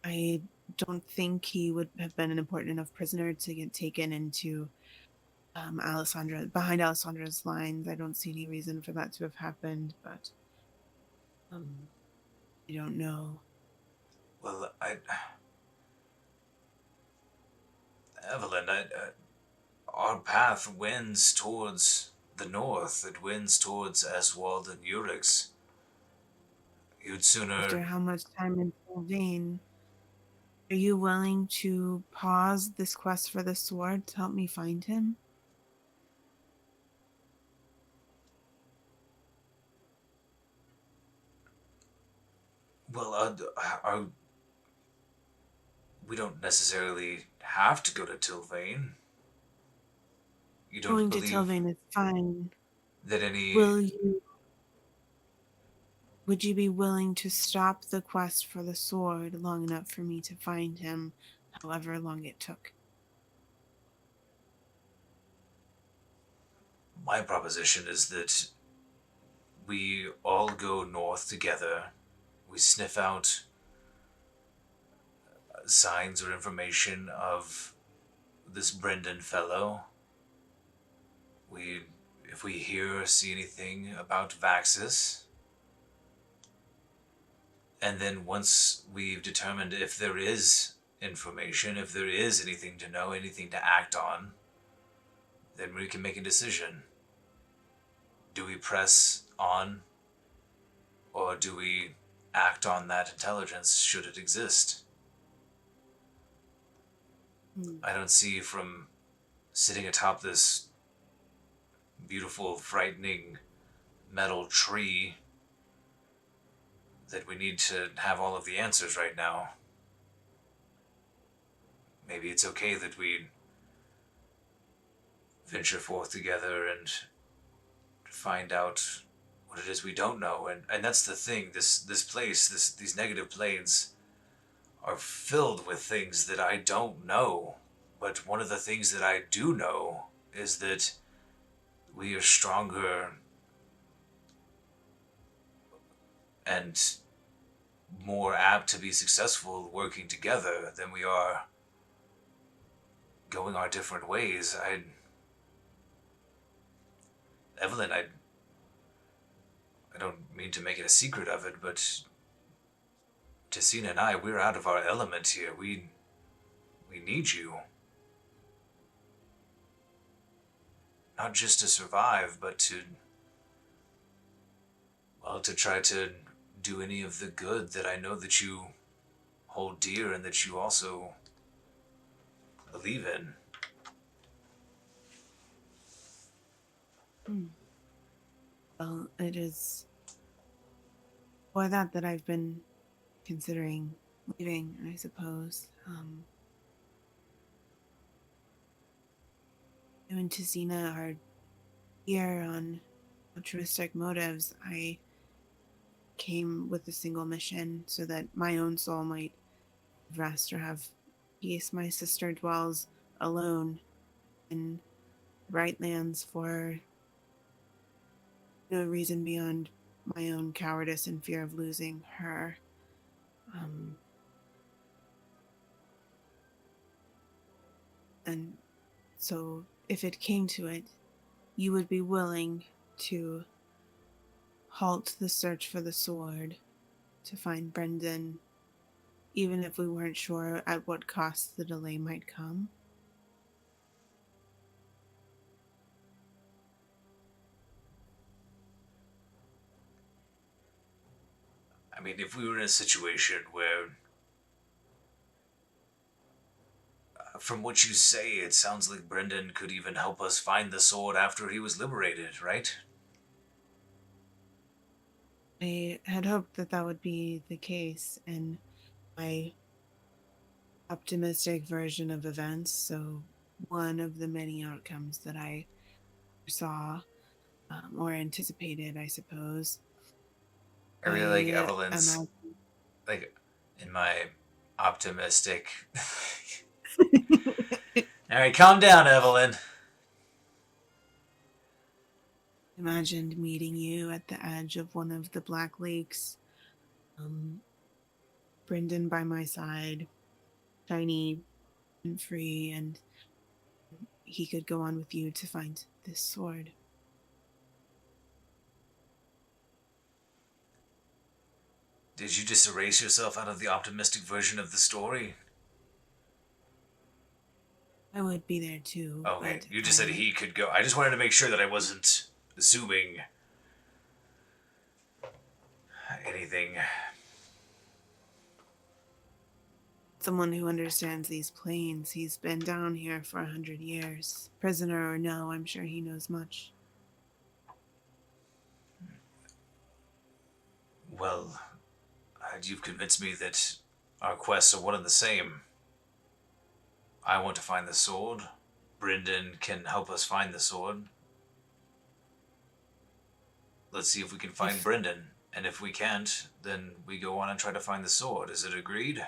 I don't think he would have been an important enough prisoner to get taken into behind Alessandra's lines. I don't see any reason for that to have happened, but I don't know. Well, Evelyn, our path winds towards the north. It winds towards Aswald and Urix. You'd After sooner. how much time in Sylvain, are you willing to pause this quest for the sword to help me find him? Well, we don't necessarily have to go to Tilvane. You don't Going to believe Sylvain is fine. that any. Will you Would you be willing to stop the quest for the sword long enough for me to find him, however long it took? My proposition is that we all go north together. We sniff out signs or information of this Brendan fellow. If we hear or see anything about Vaxis, and then once we've determined if there is information, if there is anything to know, anything to act on, then we can make a decision. Do we press on, or do we act on that intelligence should it exist? I don't see from sitting atop this beautiful, frightening metal tree that we need to have all of the answers right now. Maybe it's okay that we venture forth together and find out what it is we don't know. And that's the thing, this place, these negative planes are filled with things that I don't know. But one of the things that I do know is that we are stronger and more apt to be successful working together than we are going our different ways. Evelyn, I don't mean to make it a secret of it, but Tessina and I, we're out of our element here. We need you. Not just to survive, but to try to do any of the good that I know that you hold dear and that you also believe in. Hmm. Well, it is for that I've been considering leaving, I suppose. You and Tizina are here on altruistic motives. I came with a single mission so that my own soul might rest or have peace. My sister dwells alone in bright lands for no reason beyond my own cowardice and fear of losing her. Um, and so, if it came to it, you would be willing to halt the search for the sword to find Brendan, even if we weren't sure at what cost the delay might come. I mean, if we were in a situation where, from what you say, it sounds like Brendan could even help us find the sword after he was liberated, right? I had hoped that would be the case in my optimistic version of events, so one of the many outcomes that I saw or anticipated, I suppose. I really like I Evelyn's, imagine. like, in my optimistic. All right, calm down, Evelyn. Imagined meeting you at the edge of one of the Black Lakes, um, Brendan by my side, shiny and free, and he could go on with you to find this sword. Did you just erase yourself out of the optimistic version of the story? I would be there too, Okay, but you just said I he could go. I just wanted to make sure that I wasn't assuming anything. someone who understands these plains. He's been down here for 100 years. Prisoner or no, I'm sure he knows much. Well, you've convinced me that our quests are one and the same. I want to find the sword. Brendan can help us find the sword. Let's see if we can find If Brendan. And if we can't, then we go on and try to find the sword. Is it agreed?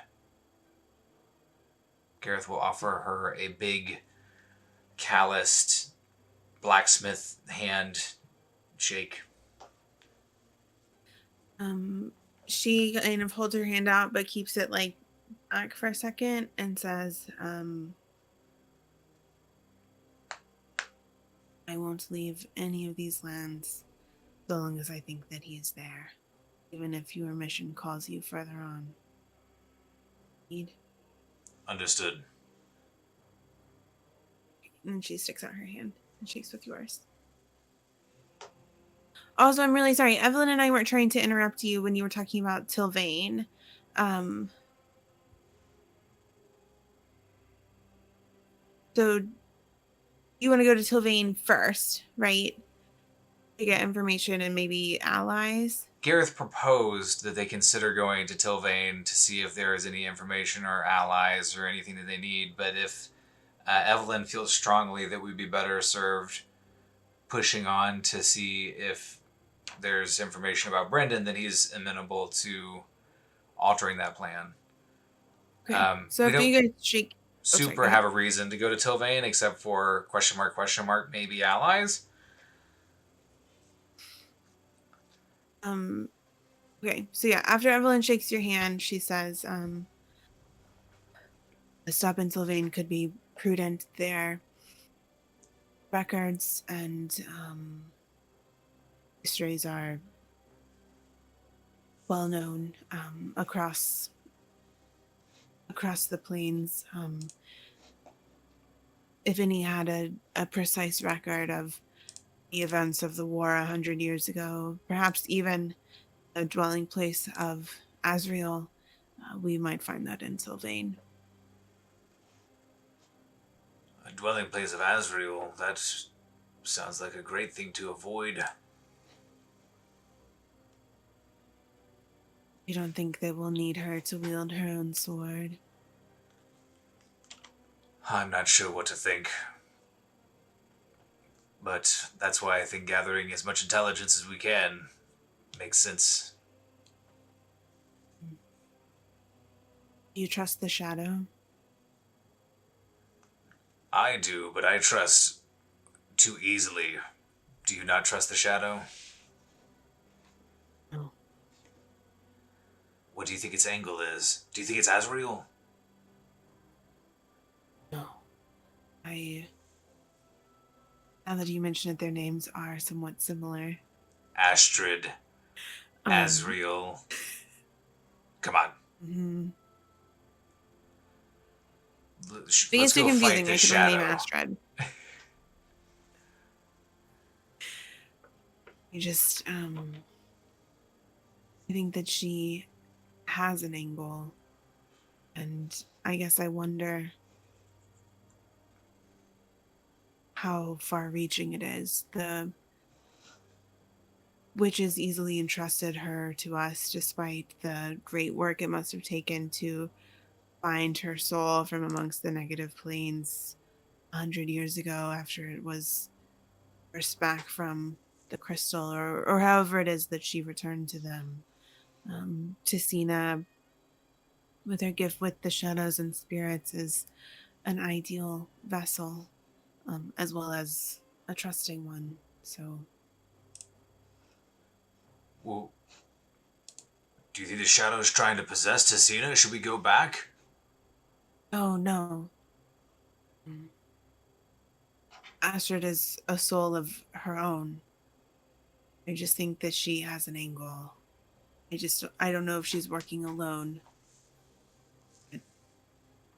Gareth will offer her a big, calloused blacksmith hand shake. um she kind of holds her hand out but keeps it like back for a second and says, I won't leave any of these lands so long as I think that he is there, even if your mission calls you further on. Understood. And she sticks out her hand and shakes with yours. Also, I'm really sorry. Evelyn and I weren't trying to interrupt you when you were talking about Tilvane. Um, so you want to go to Tilvane first, right? To get information and maybe allies. Gareth proposed that they consider going to Tilvane to see if there is any information or allies or anything that they need, but if Evelyn feels strongly that we'd be better served pushing on to see if there's information about Brendan, then he's amenable to altering that plan. Okay. So We after don't you guys shake. Oh, sorry. Go super ahead. have a reason to go to Tilvane except for question mark, maybe allies. Um. Okay. So yeah, after Evelyn shakes your hand, she says, "A stop in Tilvane could be prudent. Their records and histories are well known across the plains. If any had a precise record of the events of the war 100 years ago, perhaps even a dwelling place of Azrael, we might find that in Sylvain. A dwelling place of Azrael, that sounds like a great thing to avoid. You don't think they will need her to wield her own sword? I'm not sure what to think. But that's why I think gathering as much intelligence as we can makes sense. You trust the shadow? I do, but I trust too easily. Do you not trust the shadow? No. What do you think its angle is? Do you think it's Azrael? No. Now that you mention it, their names are somewhat similar. Astrid. Um, Azrael. Come on. mhm. It Let's gets too go fight confusing. I this could rename shadow. Astrid. I just, I think that she has an angle. And I guess I wonder how far reaching it is. The witches easily entrusted her to us, despite the great work it must have taken to find her soul from amongst the negative planes 100 years ago after it was forced back from the crystal, or however it is that she returned to them. Ticina, with her gift with the shadows and spirits, is an ideal vessel, as well as a trusting one. So, Well, do you think the shadow is trying to possess Tessina? Should we go back? oh no. Mm. Astrid is a soul of her own. I just think that she has an angle. I don't know if she's working alone.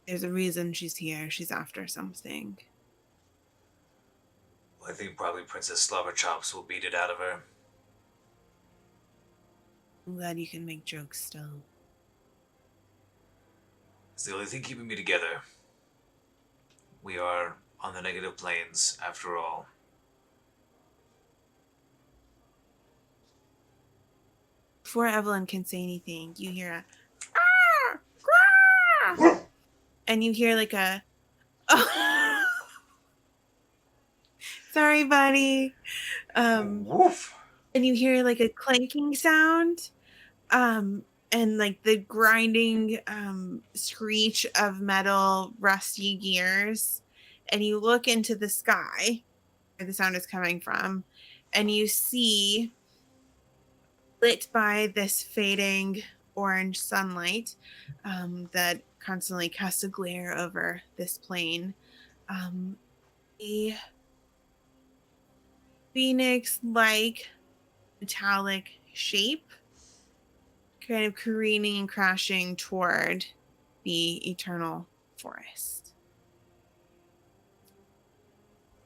There's a reason she's here. She's after something. Well, I think probably Princess Slobberchops will beat it out of her. I'm glad you can make jokes still. It's the only thing keeping me together. We are on the negative planes, after all. Before Evelyn can say anything, you hear a "Ah! Grah!" And you hear like a sorry, buddy. Um, Woof! and you hear like a clanking sound, um, and like the grinding screech of metal, rusty gears. And you look into the sky where the sound is coming from, and you see, lit by this fading orange sunlight that constantly casts a glare over this plane, um, a phoenix like metallic shape kind of careening and crashing toward the eternal forest.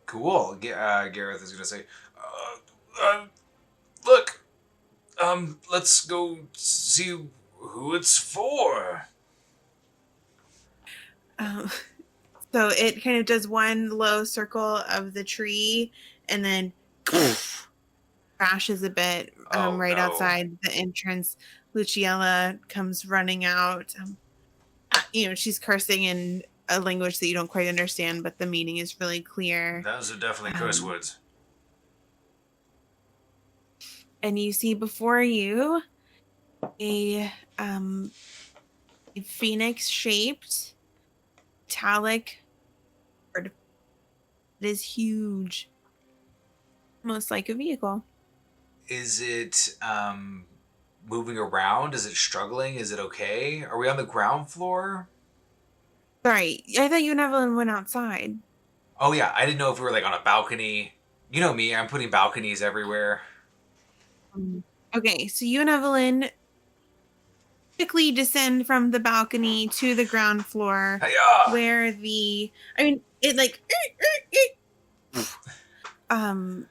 Cool. Gareth is gonna say, look, let's go see who it's for. Um, so it kind of does one low circle of the tree and then crashes a bit Oh right no. outside the entrance. Luciella comes running out. She's cursing in a language that you don't quite understand, but the meaning is really clear. Those are definitely curse Um, words. and you see before you a, um, a phoenix shaped metallic bird. It is huge, almost like a vehicle. Is it moving around? Is it struggling? Is it okay? Are we on the ground floor? Sorry, I thought you and Evelyn went outside. Oh yeah, I didn't know if we were like on a balcony. You know me, I'm putting balconies everywhere. Okay, so you and Evelyn quickly descend from the balcony to the ground floor Hiya! where I mean, it like, um,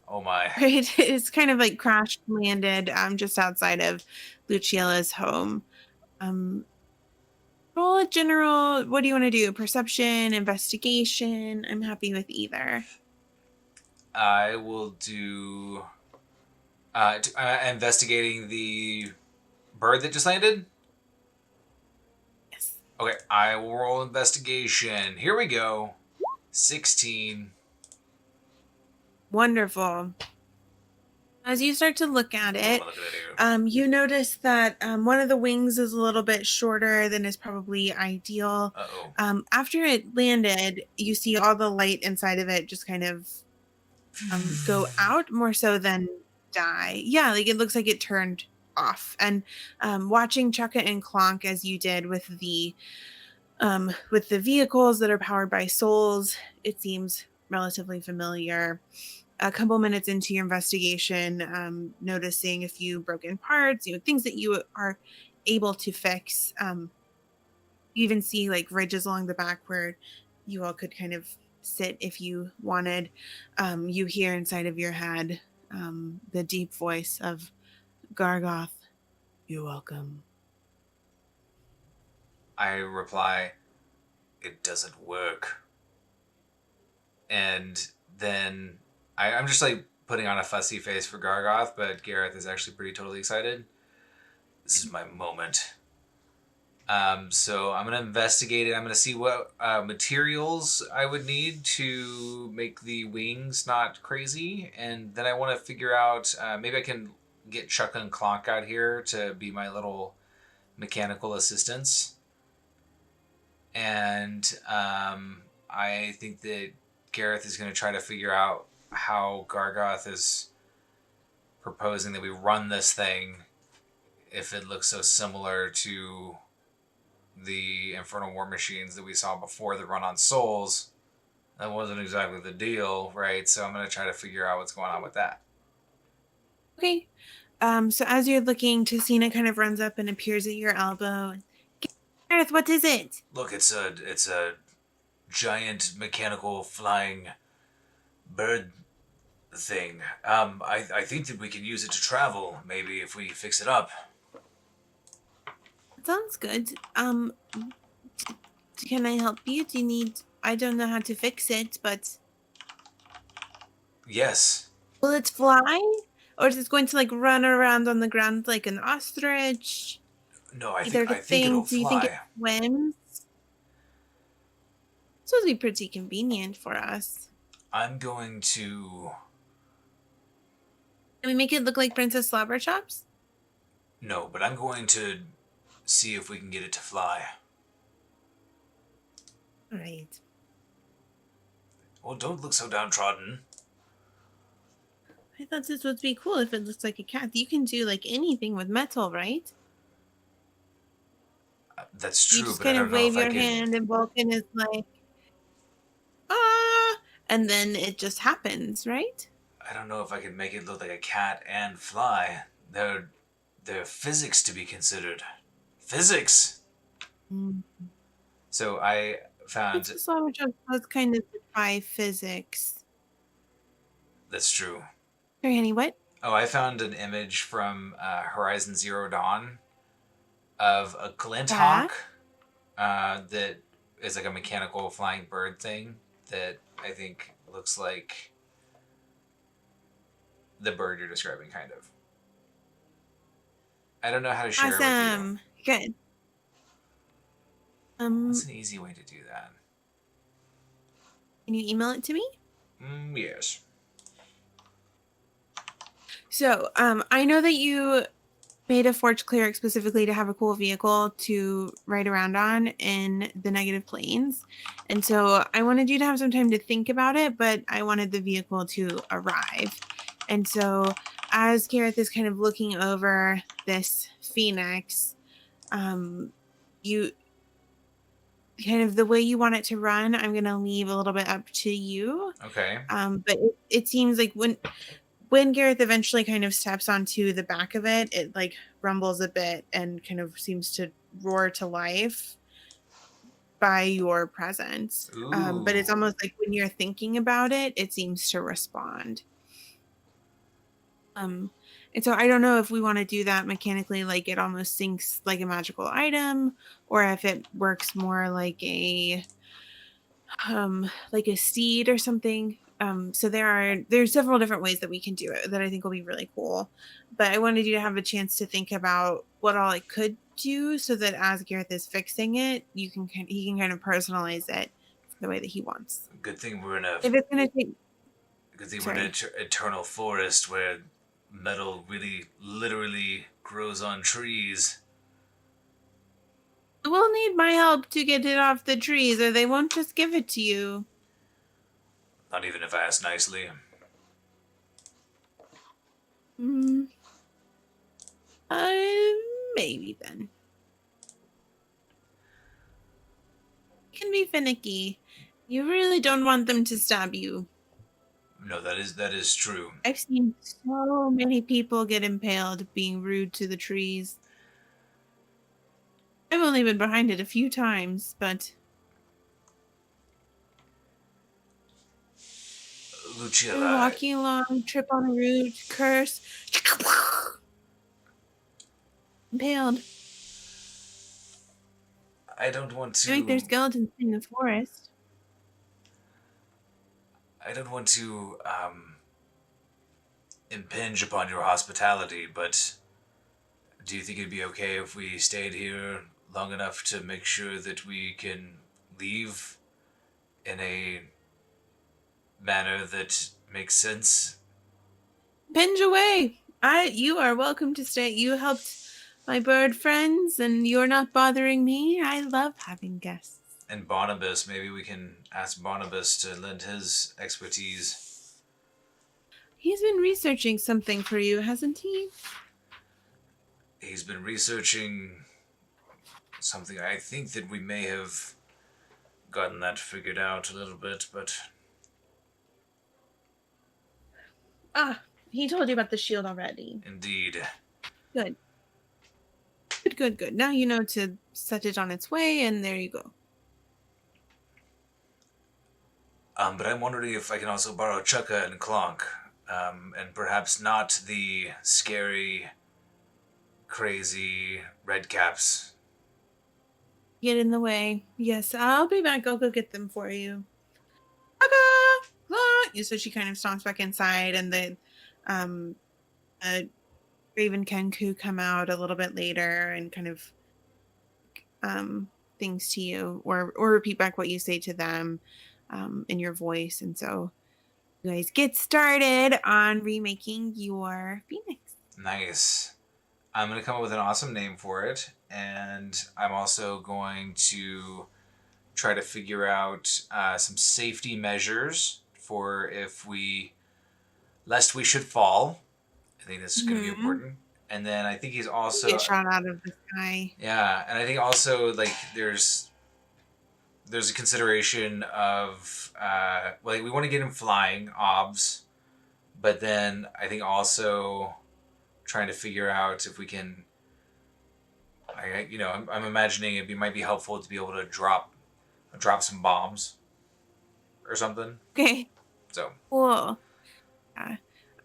Oh my. it's kind of like crash landed just outside of Luciella's home. Um, roll a general. What do you want to do? Perception, investigation. I'm happy with either. I will do investigating the bird that just landed. Yes. Okay, I will roll investigation. Here we go. 16. Wonderful. As you start to look at What am I it, looking at here? you notice that one of the wings is a little bit shorter than is probably ideal. Uh oh. After it landed, you see all the light inside of it just kind of go out more so than die. Yeah, like it looks like it turned off. And watching Chukka and Clonk as you did with the vehicles that are powered by souls, it seems relatively familiar. A couple minutes into your investigation, noticing a few broken parts, things that you are able to fix. You even see like ridges along the back where you all could kind of sit if you wanted. You hear inside of your head the deep voice of Gargoth. You're welcome. I reply, it doesn't work. And then I'm just like putting on a fussy face for Gargoth, but Gareth is actually pretty totally excited. This is my moment. So I'm gonna investigate it. I'm gonna see what materials I would need to make the wings not crazy, and then I want to figure out maybe I can get Chuck and Clonk out here to be my little mechanical assistants. And I think that Gareth is going to try to figure out how Gargoth is proposing that we run this thing if it looks so similar to the Infernal War Machines that we saw before the run on Souls. That wasn't exactly the deal, right? So I'm going to try to figure out what's going on with that. Okay. So as you're looking, Tessina kind of runs up and appears at your elbow. Gareth, what is it? Look, it's a giant mechanical flying bird thing. I think that we can use it to travel. Maybe if we fix it up. Sounds good. Can I help you? Do you need? I don't know how to fix it, but Yes. will it fly? Or is it going to like run around on the ground like an ostrich? No, I Either think the I think thing, it'll do you think it fly. swims? This would be pretty convenient for us. I'm going to. Can we make it look like Princess Slobber Chops? No, but I'm going to see if we can get it to fly. All right. Well, don't look so downtrodden. I thought this would be cool if it looks like a cat. You can do like anything with metal, right? That's You true, just but I kind of don't know wave if I your can. hand and Vulcan is like, ah, and then it just happens, right? I don't know if I can make it look like a cat and fly. There are physics to be considered. Physics. Mm. So I found. Princess Slobber Chops was kind of defy physics. That's true. Sorry, honey, what? Oh, I found an image from Horizon Zero Dawn of a glint Yeah. hawk that is like a mechanical flying bird thing that I think looks like the bird you're describing, kind of. I don't know how to share it with you. Awesome. Good. What's an easy way to do that? Can you email it to me? Yes. So, I know that you made a Forge Cleric specifically to have a cool vehicle to ride around on in the negative planes. And so I wanted you to have some time to think about it, but I wanted the vehicle to arrive. And so as Gareth is kind of looking over this Phoenix, you kind of the way you want it to run, I'm going to leave a little bit up to you. Okay. But it seems like when Gareth eventually kind of steps onto the back of it, it like rumbles a bit and kind of seems to roar to life by your presence. But it's Ooh. almost like when you're thinking about it, it seems to respond. Um, and so I don't know if we want to do that mechanically, like it almost syncs like a magical item, or if it works more like a steed or something. So there's several different ways that we can do it that I think will be really cool. But I wanted you to have a chance to think about what all it could do, so that as Gareth is fixing it, he can kind of personalize it the way that he wants. Good thing we're in a If it's gonna take, good thing we're in an sorry, eternal forest where metal really literally grows on trees. we'll need my help to get it off the trees, or they won't just give it to you. Not even if asked nicely. Mm, maybe then. It can be finicky. You really don't want them to stab you. No, that is true. I've seen so many people get impaled being rude to the trees. I've only been behind it a few times, but you're Lucilla, walking along, trip on a root, curse, impaled. I don't want I think there's to. skeletons in the forest. I don't want to impinge upon your hospitality, but do you think it'd be okay if we stayed here long enough to make sure that we can leave in a manner that makes sense? Binge away. You are welcome to stay. You helped my bird friends, and you're not bothering me. I love having guests. And Barnabas, maybe we can ask Barnabas to lend his expertise. He's been researching something for you, hasn't he? He's been researching something. I think that we may have gotten that figured out a little bit, but Ah, he told you about the shield already. indeed. Good. Good, good, good. Now you know to set it on its way, and there you go. But I'm wondering if I can also borrow Chukka and Clonk, and perhaps not the scary, crazy red caps. Get in the way. Yes, I'll be back. I'll go get them for you. Okay. So she kind of stomps back inside, and the um, uh, Raven Kenku come out a little bit later and kind of um things to you, or repeat back what you say to them in your voice. And so you guys get started on remaking your Phoenix. Nice. I'm going to come up with an awesome name for it, and I'm also going to try to figure out some safety measures for if we, lest we should fall. I think this is going to be Mm-hmm. important. And then I think he's Get also, shot out of the sky. yeah, and I think also like there's a consideration of like we want to get him flying obs, but then I think also trying to figure out if we can. I'm imagining might be helpful to be able to drop some bombs or something. Okay, So cool. Yeah.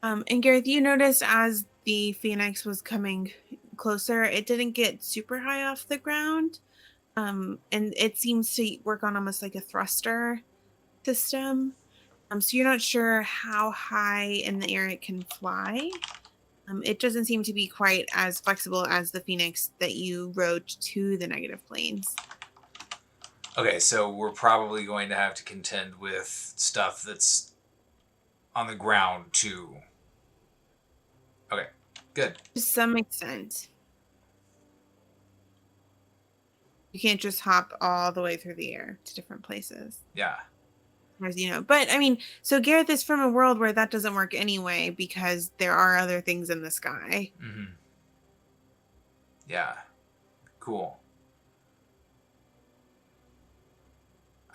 And Gareth, you noticed as the Phoenix was coming closer, it didn't get super high off the ground. And it seems to work on almost like a thruster system. So you're not sure how high in the air it can fly. It doesn't seem to be quite as flexible as the Phoenix that you rode to the negative planes. okay, so we're probably going to have to contend with stuff that's on the ground too. Okay, good. To some extent. You can't just hop all the way through the air to different places. Yeah. As you know. But I mean, so Gareth is from a world where that doesn't work anyway because there are other things in the sky. Mm-hmm. Yeah. Cool.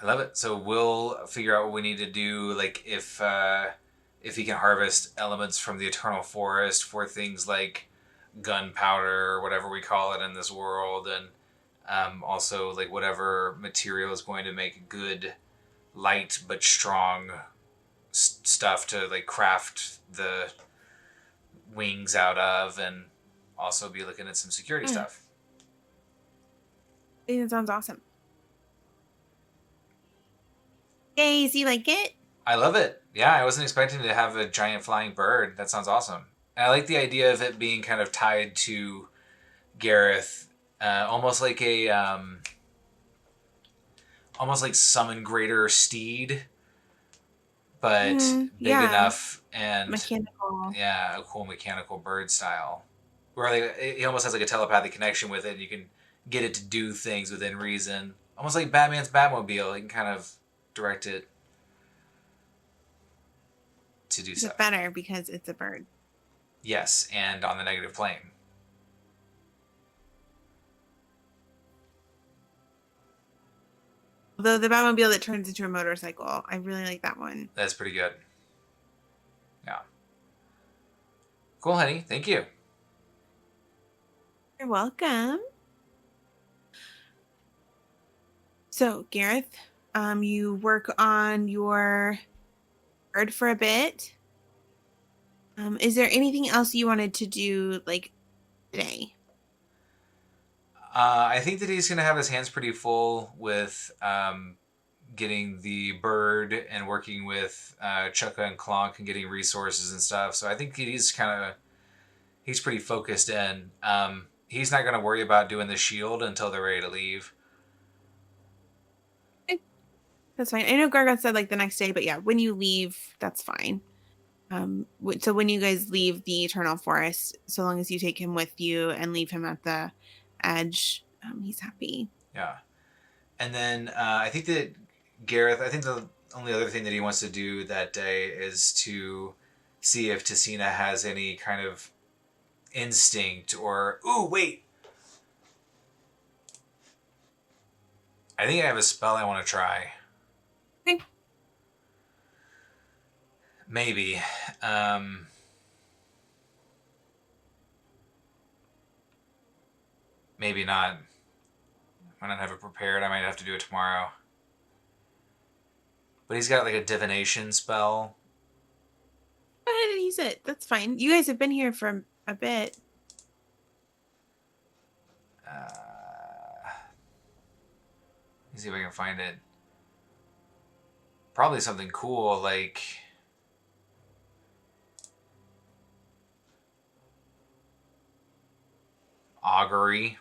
I love it. So we'll figure out what we need to do, like if he can harvest elements from the eternal forest for things like gunpowder or whatever we call it in this world, and also like whatever material is going to make good, light but strong stuff to like craft the wings out of, and also be looking at some security Mm. stuff. I think it sounds awesome. Yay, so you like it? I love it. Yeah, I wasn't expecting to have a giant flying bird. That sounds awesome. And I like the idea of it being kind of tied to Gareth, almost like a almost like summon greater steed, but big Yeah, enough and mechanical. yeah, a cool mechanical bird style. Where like he almost has like a telepathic connection with it. And you can get it to do things within reason, almost like Batman's Batmobile. You can kind of direct it to do Is it stuff. better because it's a bird? Yes, and on the negative plane. Although the Batmobile that turns into a motorcycle, I really like that one. That's pretty good. Yeah. Cool, honey. Thank you. You're welcome. So, Gareth, you work on your bird for a bit. Is there anything else you wanted to do like today? I think that he's going to have his hands pretty full with getting the bird and working with Chukka and Clonk and getting resources and stuff. So I think he's pretty focused in. He's not going to worry about doing the shield until they're ready to leave. Okay, that's fine. I know Gargot said like the next day, but yeah, when you leave, that's fine. So when you guys leave the Eternal Forest, so long as you take him with you and leave him at the edge, he's happy. Yeah. And then I think that Gareth, I think the only other thing that he wants to do that day is to see if Tessina has any kind of instinct or, ooh, wait. I think I have a spell I want to try. Okay. Maybe. Um, maybe not. I might not have it prepared. I might have to do it tomorrow. But he's got like a divination spell. Go ahead and use it. That's fine. You guys have been here for a bit. Let's see if I can find it. Probably something cool like augury.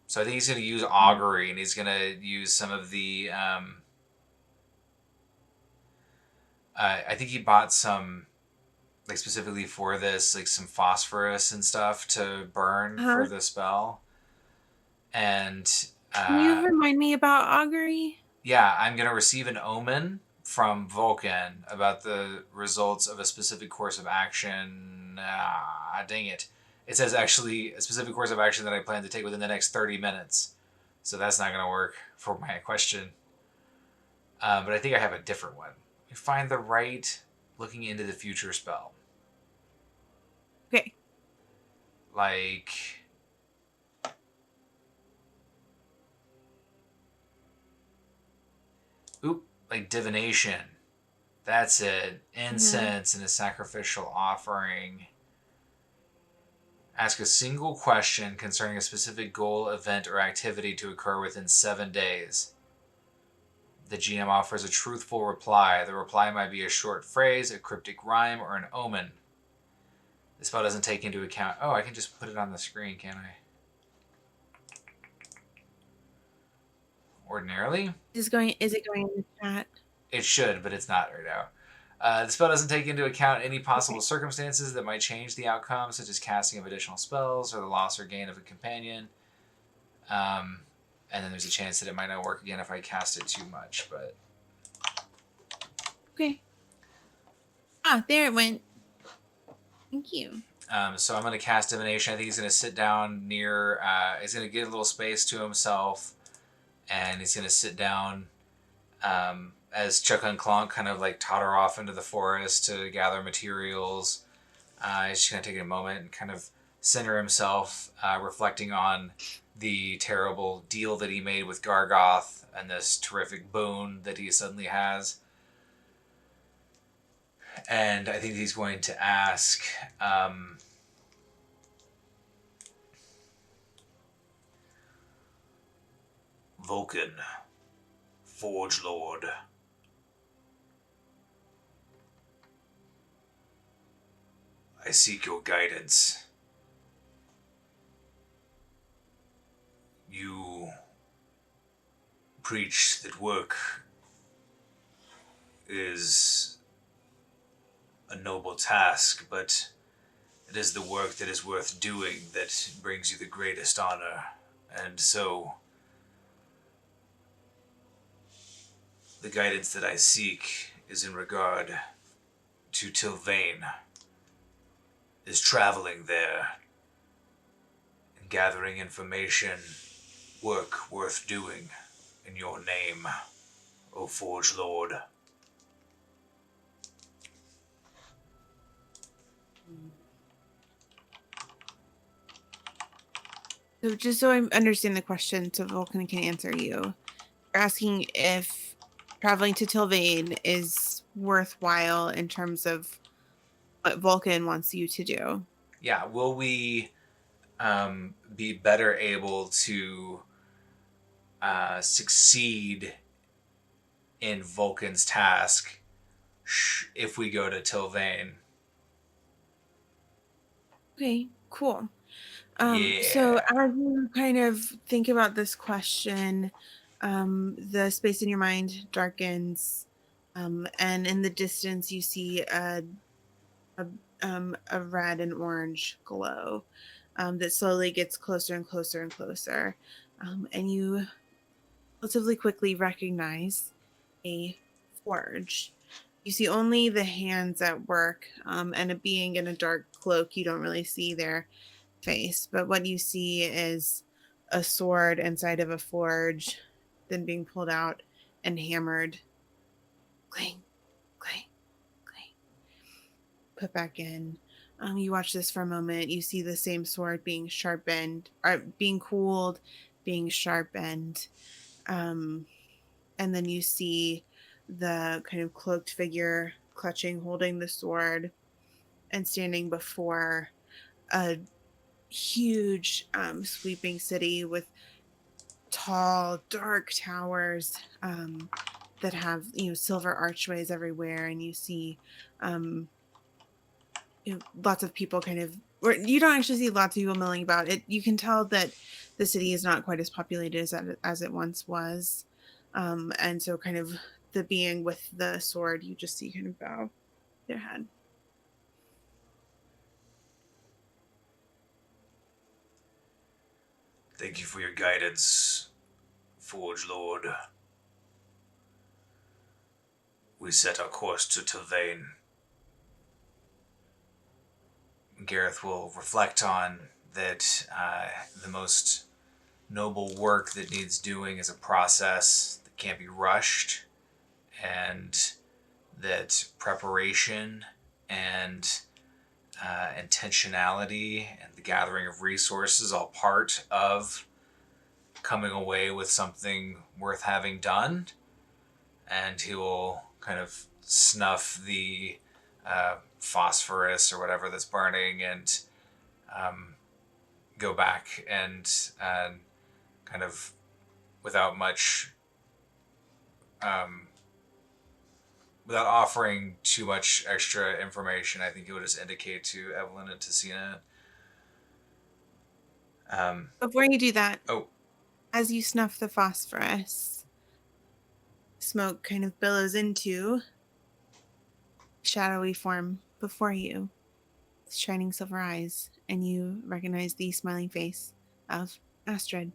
So I think he's going to use augury, and he's going to use some of the. I think he bought some, like specifically for this, like some phosphorus and stuff to burn Uh-huh. for the spell. And Can you remind me about augury? yeah, I'm going to receive an omen from Vulcan about the results of a specific course of action. Dang it. It says actually a specific course of action that I plan to take within the next 30 minutes. So that's not going to work for my question. But I think I have a different one. Find the right looking into the future spell. Okay. Like. Oop, like divination. That's it. Mm-hmm. Incense and a sacrificial offering. Ask a single question concerning a specific goal, event, or activity to occur within 7 days. The GM offers a truthful reply. The reply might be a short phrase, a cryptic rhyme, or an omen. The spell doesn't take into account. Oh, I can just put it on the screen, can't I? Ordinarily, Is it going in the chat? it should, but it's not right now. The spell doesn't take into account any possible Okay. circumstances that might change the outcome, such as casting of additional spells or the loss or gain of a companion. And then there's a chance that it might not work again if I cast it too much. But Okay. Ah, there it went. Thank you. so I'm going to cast divination. I think he's going to sit down near. He's going to get a little space to himself, and he's going to sit down as Chuck and Clonk kind of like totter off into the forest to gather materials. He's just going to take a moment and kind of center himself, reflecting on the terrible deal that he made with Gargoth and this terrific boon that he suddenly has. And I think he's going to ask, Vulcan, Forge Lord, I seek your guidance. You preach that work is a noble task, but it is the work that is worth doing that brings you the greatest honor. And so, the guidance that I seek is in regard to Tilvain, is traveling there and gathering information, work worth doing in your name, O Forge Lord. So just so I understand the question, so Vulcan can answer you. You're asking if traveling to Tilvane is worthwhile in terms of what Vulcan wants you to do. Yeah, will we be better able to succeed in Vulcan's task if we go to Tilvain? Okay, cool. So Yeah. as you kind of think about this question, the space in your mind darkens, and in the distance you see a, a red and orange glow that slowly gets closer and closer and closer, and you relatively quickly recognize a forge. You see only the hands at work, and a being in a dark cloak. You don't really see their face, but what you see is a sword inside of a forge, then being pulled out and hammered. Clang, clang, clang. Put back in. You watch this for a moment. You see the same sword being sharpened, or being cooled, being sharpened. Um, and then you see the kind of cloaked figure clutching, holding the sword, and standing before a huge, sweeping city with tall, dark towers, that have silver archways everywhere, and you see um, lots of people kind of. Or you don't actually see lots of people milling about. It you can tell that the city is not quite as populated as it once was, and so kind of the being with the sword, you just see kind of bow their head. Thank you for your guidance, Forge Lord. We set our course to Tilvain. Gareth will reflect on that the most noble work that needs doing is a process that can't be rushed, and that preparation and intentionality and the gathering of resources all part of coming away with something worth having done. And he will kind of snuff the phosphorus or whatever that's burning and um, go back and kind of without much um, without offering too much extra information, I think he would just indicate to Evelyn and to Cena. Before you do that, Oh, as you snuff the phosphorus, smoke kind of billows into shadowy form before you, with shining silver eyes, and you recognize the smiling face of Astrid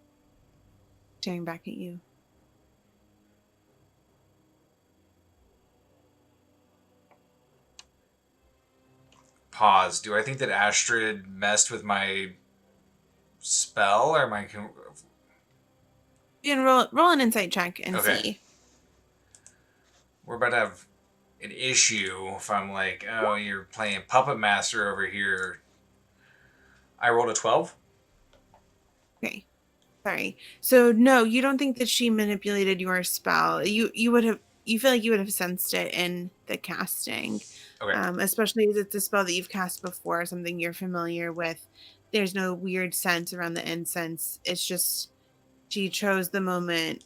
staring back at you. pause. Do I think that Astrid messed with my spell or my. You can roll an insight check and Okay. see. We're about to have an issue if I'm like, oh, you're playing Puppet Master over here. I rolled a 12. Okay. Sorry. So no, you don't think that she manipulated your spell. You would have you feel like you would have sensed it in the casting. Okay. Especially as it's a spell that you've cast before, something you're familiar with. There's no weird scent around the incense. It's just she chose the moment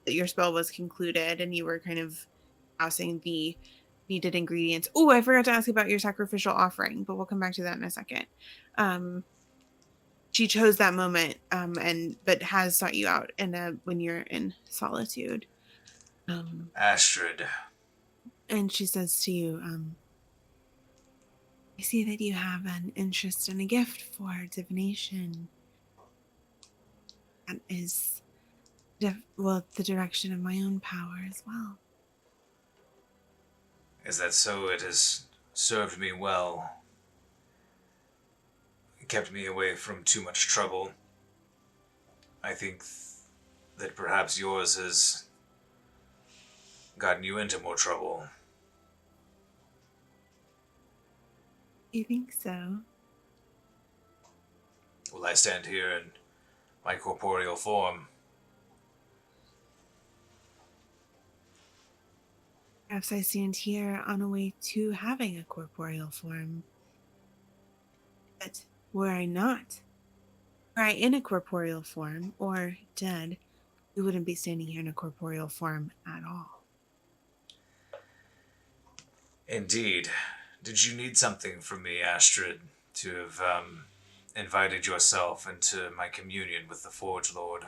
that your spell was concluded and you were kind of passing the needed ingredients. Oh, I forgot to ask about your sacrificial offering, but we'll come back to that in a second. She chose that moment, but has sought you out when you're in solitude. Astrid. And she says to you, I see that you have an interest and a gift for divination. That is, the direction of my own power as well. Is that so? It has served me well. It kept me away from too much trouble. I think that perhaps yours has gotten you into more trouble. You think so? Will I stand here in my corporeal form? Perhaps I stand here on a way to having a corporeal form. But were I not, were I in a corporeal form or dead, we wouldn't be standing here in a corporeal form at all. Indeed. Did you need something from me, Astrid, to have invited yourself into my communion with the Forge Lord?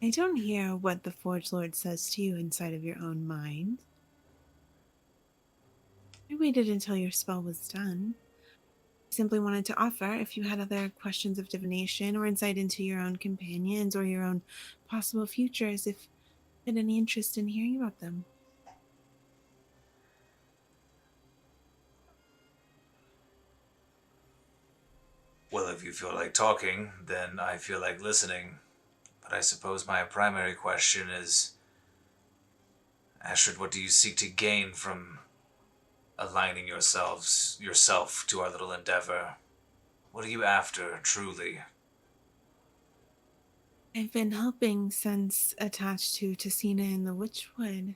I don't hear what the Forge Lord says to you inside of your own mind. I waited until your spell was done. I simply wanted to offer if you had other questions of divination or insight into your own companions or your own possible futures, if you had any interest in hearing about them. Well, if you feel like talking, then I feel like listening. But I suppose my primary question is, Astrid, what do you seek to gain from aligning yourself to our little endeavor? What are you after, truly? I've been helping since attached to Tessina in the Witchwood.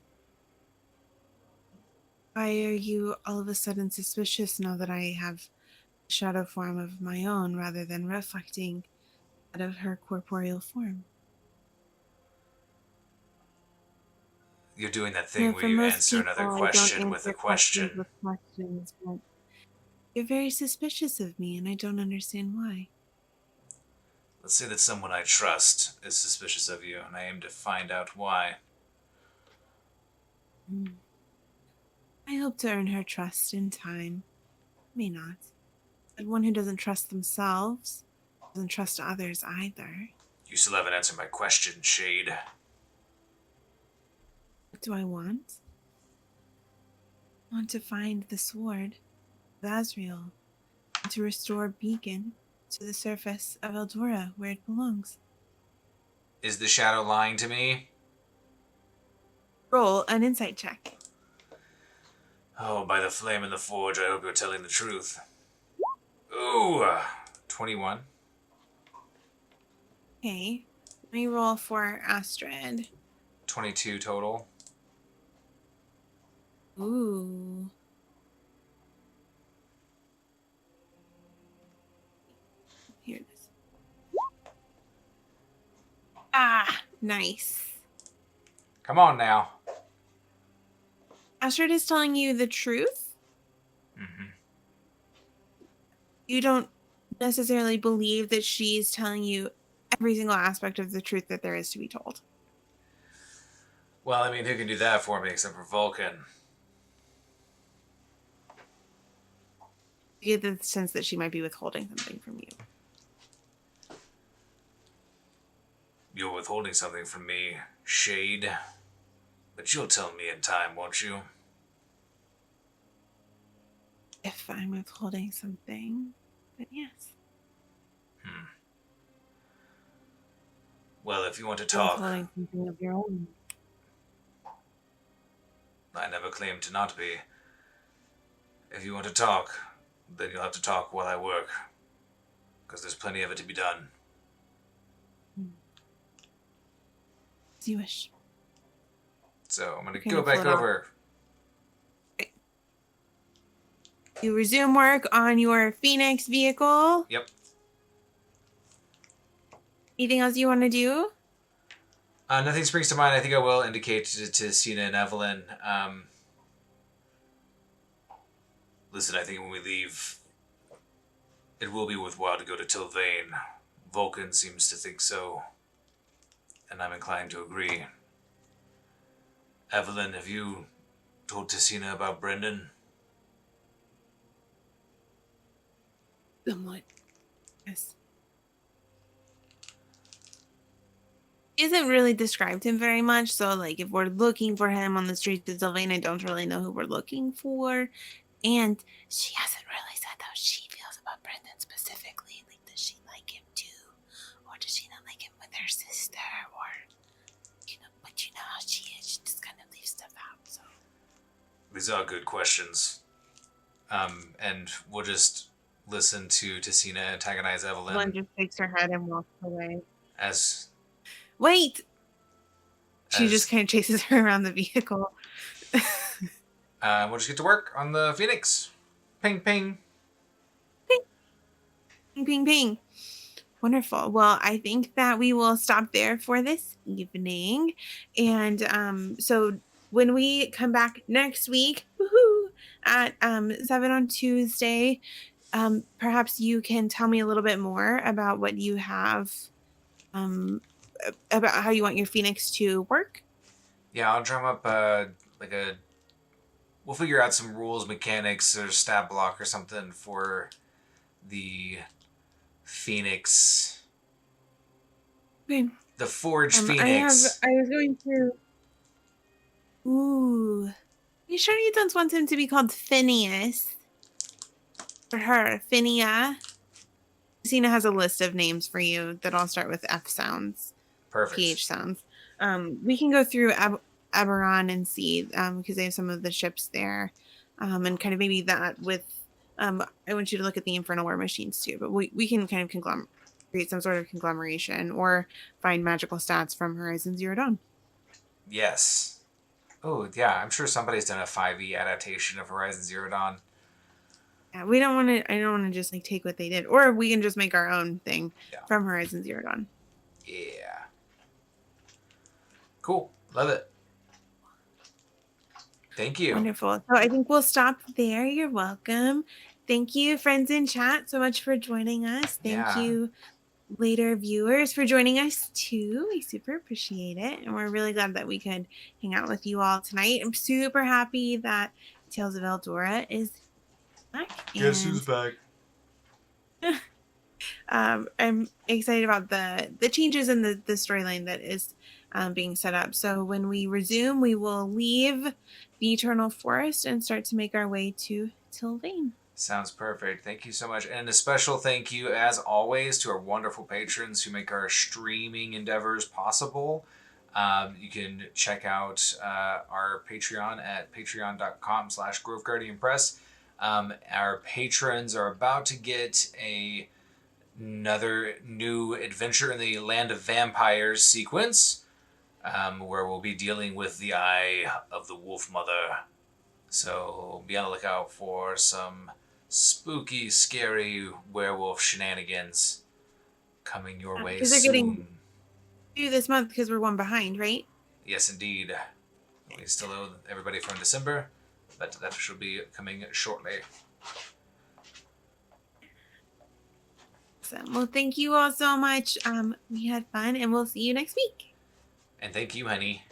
Why are you all of a sudden suspicious now that I have a shadow form of my own rather than reflecting that of her corporeal form? You're doing that You thing know, where for you most answer people, another I don't question with a answer questions question. with questions, but you're very suspicious of me, and I don't understand why. Let's say that someone I trust is suspicious of you, and I aim to find out why. Mm. I hope to earn her trust in time. May not. But one who doesn't trust themselves doesn't trust others either. You still haven't answered my question, Shade. What do I want? I want to find the sword of Azrael and to restore Beacon to the surface of Eldura where it belongs. Is the shadow lying to me? Roll an insight check. Oh, by the flame in the forge, I hope you're telling the truth. Ooh, 21. Okay, let me roll for Astrid. 22 total. Ooh. Here it is. Ah, nice. Come on now. Astrid is telling you the truth. Mm-hmm. You don't necessarily believe that she's telling you every single aspect of the truth that there is to be told. Well, I mean, who can do that for me except for Vulcan? You get the sense that she might be withholding something from you. You're withholding something from me, Shade. But you'll tell me in time, won't you? If I'm withholding something, then yes. Well, if you want to You're talk, withholding something of your own. I never claimed to not be. If you want to talk, then you'll have to talk while I work. Because there's plenty of it to be done. As you wish. So I'm going to You're go gonna back float off. over. You resume work on your Phoenix vehicle. Yep. Anything else you want to do? Nothing springs to mind. I think I will indicate to Cena and Evelyn. Listen, I think when we leave, it will be worthwhile to go to Tilvane. Vulcan seems to think so, and I'm inclined to agree. Evelyn, have you told Tessina about Brendan? Somewhat. Yes. Isn't really described him very much. So, like, if we're looking for him on the streets of Sylvain, I don't really know who we're looking for. And she hasn't really said how she feels about Brendan specifically. Like, does she like him too? Or does she not like him with her sister? Or, but you know how she is. She just kind of leaves stuff out. So, These are good questions. And we'll just listen to Tessina antagonize Evelyn Evelyn just shakes her head and walks away. as Wait! She just as kind of chases her around the vehicle. we'll just get to work on the Phoenix. Ping ping. Ping, ping, ping. Wonderful. Well, I think that we will stop there for this evening. And so when we come back next week, woohoo, at 7 on Tuesday, perhaps you can tell me a little bit more about what you have, about how you want your Phoenix to work. Yeah, I'll drum up like a. We'll figure out some rules, mechanics, or stat block or something for the Phoenix, Okay. the Forge I Phoenix. was going to, ooh, you sure you don't want him to be called Phineas? For her, Phinia. Cena has a list of names for you that all start with F sounds, Perfect. PH sounds. We can go through Eberron and see, because they have some of the ships there, and kind of maybe that with. I want you to look at the Infernal War machines too, but we can kind of create some sort of conglomeration or find magical stats from Horizon Zero Dawn. Yes. Oh, yeah, I'm sure somebody's done a 5e adaptation of Horizon Zero Dawn. Yeah, we don't want to. I don't want to just like take what they did, or we can just make our own thing Yeah. from Horizon Zero Dawn. Yeah. Cool. Love it. Thank you. Wonderful. So I think we'll stop there. You're welcome. Thank you, friends in chat, so much for joining us. Thank Yeah. you, later viewers, for joining us too. We super appreciate it. And we're really glad that we could hang out with you all tonight. I'm super happy that Tales of Eldura is back. Guess who's And back? I'm excited about the changes in the storyline that is being set up. So when we resume, we will leave the Eternal Forest and start to make our way to Tilvane. Sounds perfect. Thank you so much. And a special thank you, as always, to our wonderful patrons who make our streaming endeavors possible. You can check out our Patreon at patreon.com/Grove Guardian Press. Our patrons are about to get another new adventure in the Land of Vampires sequence, where we'll be dealing with the Eye of the Wolf Mother. So be on the lookout for some spooky, scary werewolf shenanigans coming your way Because they're getting soon. due this month because we're one behind, right? Yes, indeed. We still owe everybody from December, but that should be coming shortly. Awesome. Well, thank you all so much. We had fun, and we'll see you next week. And thank you, honey.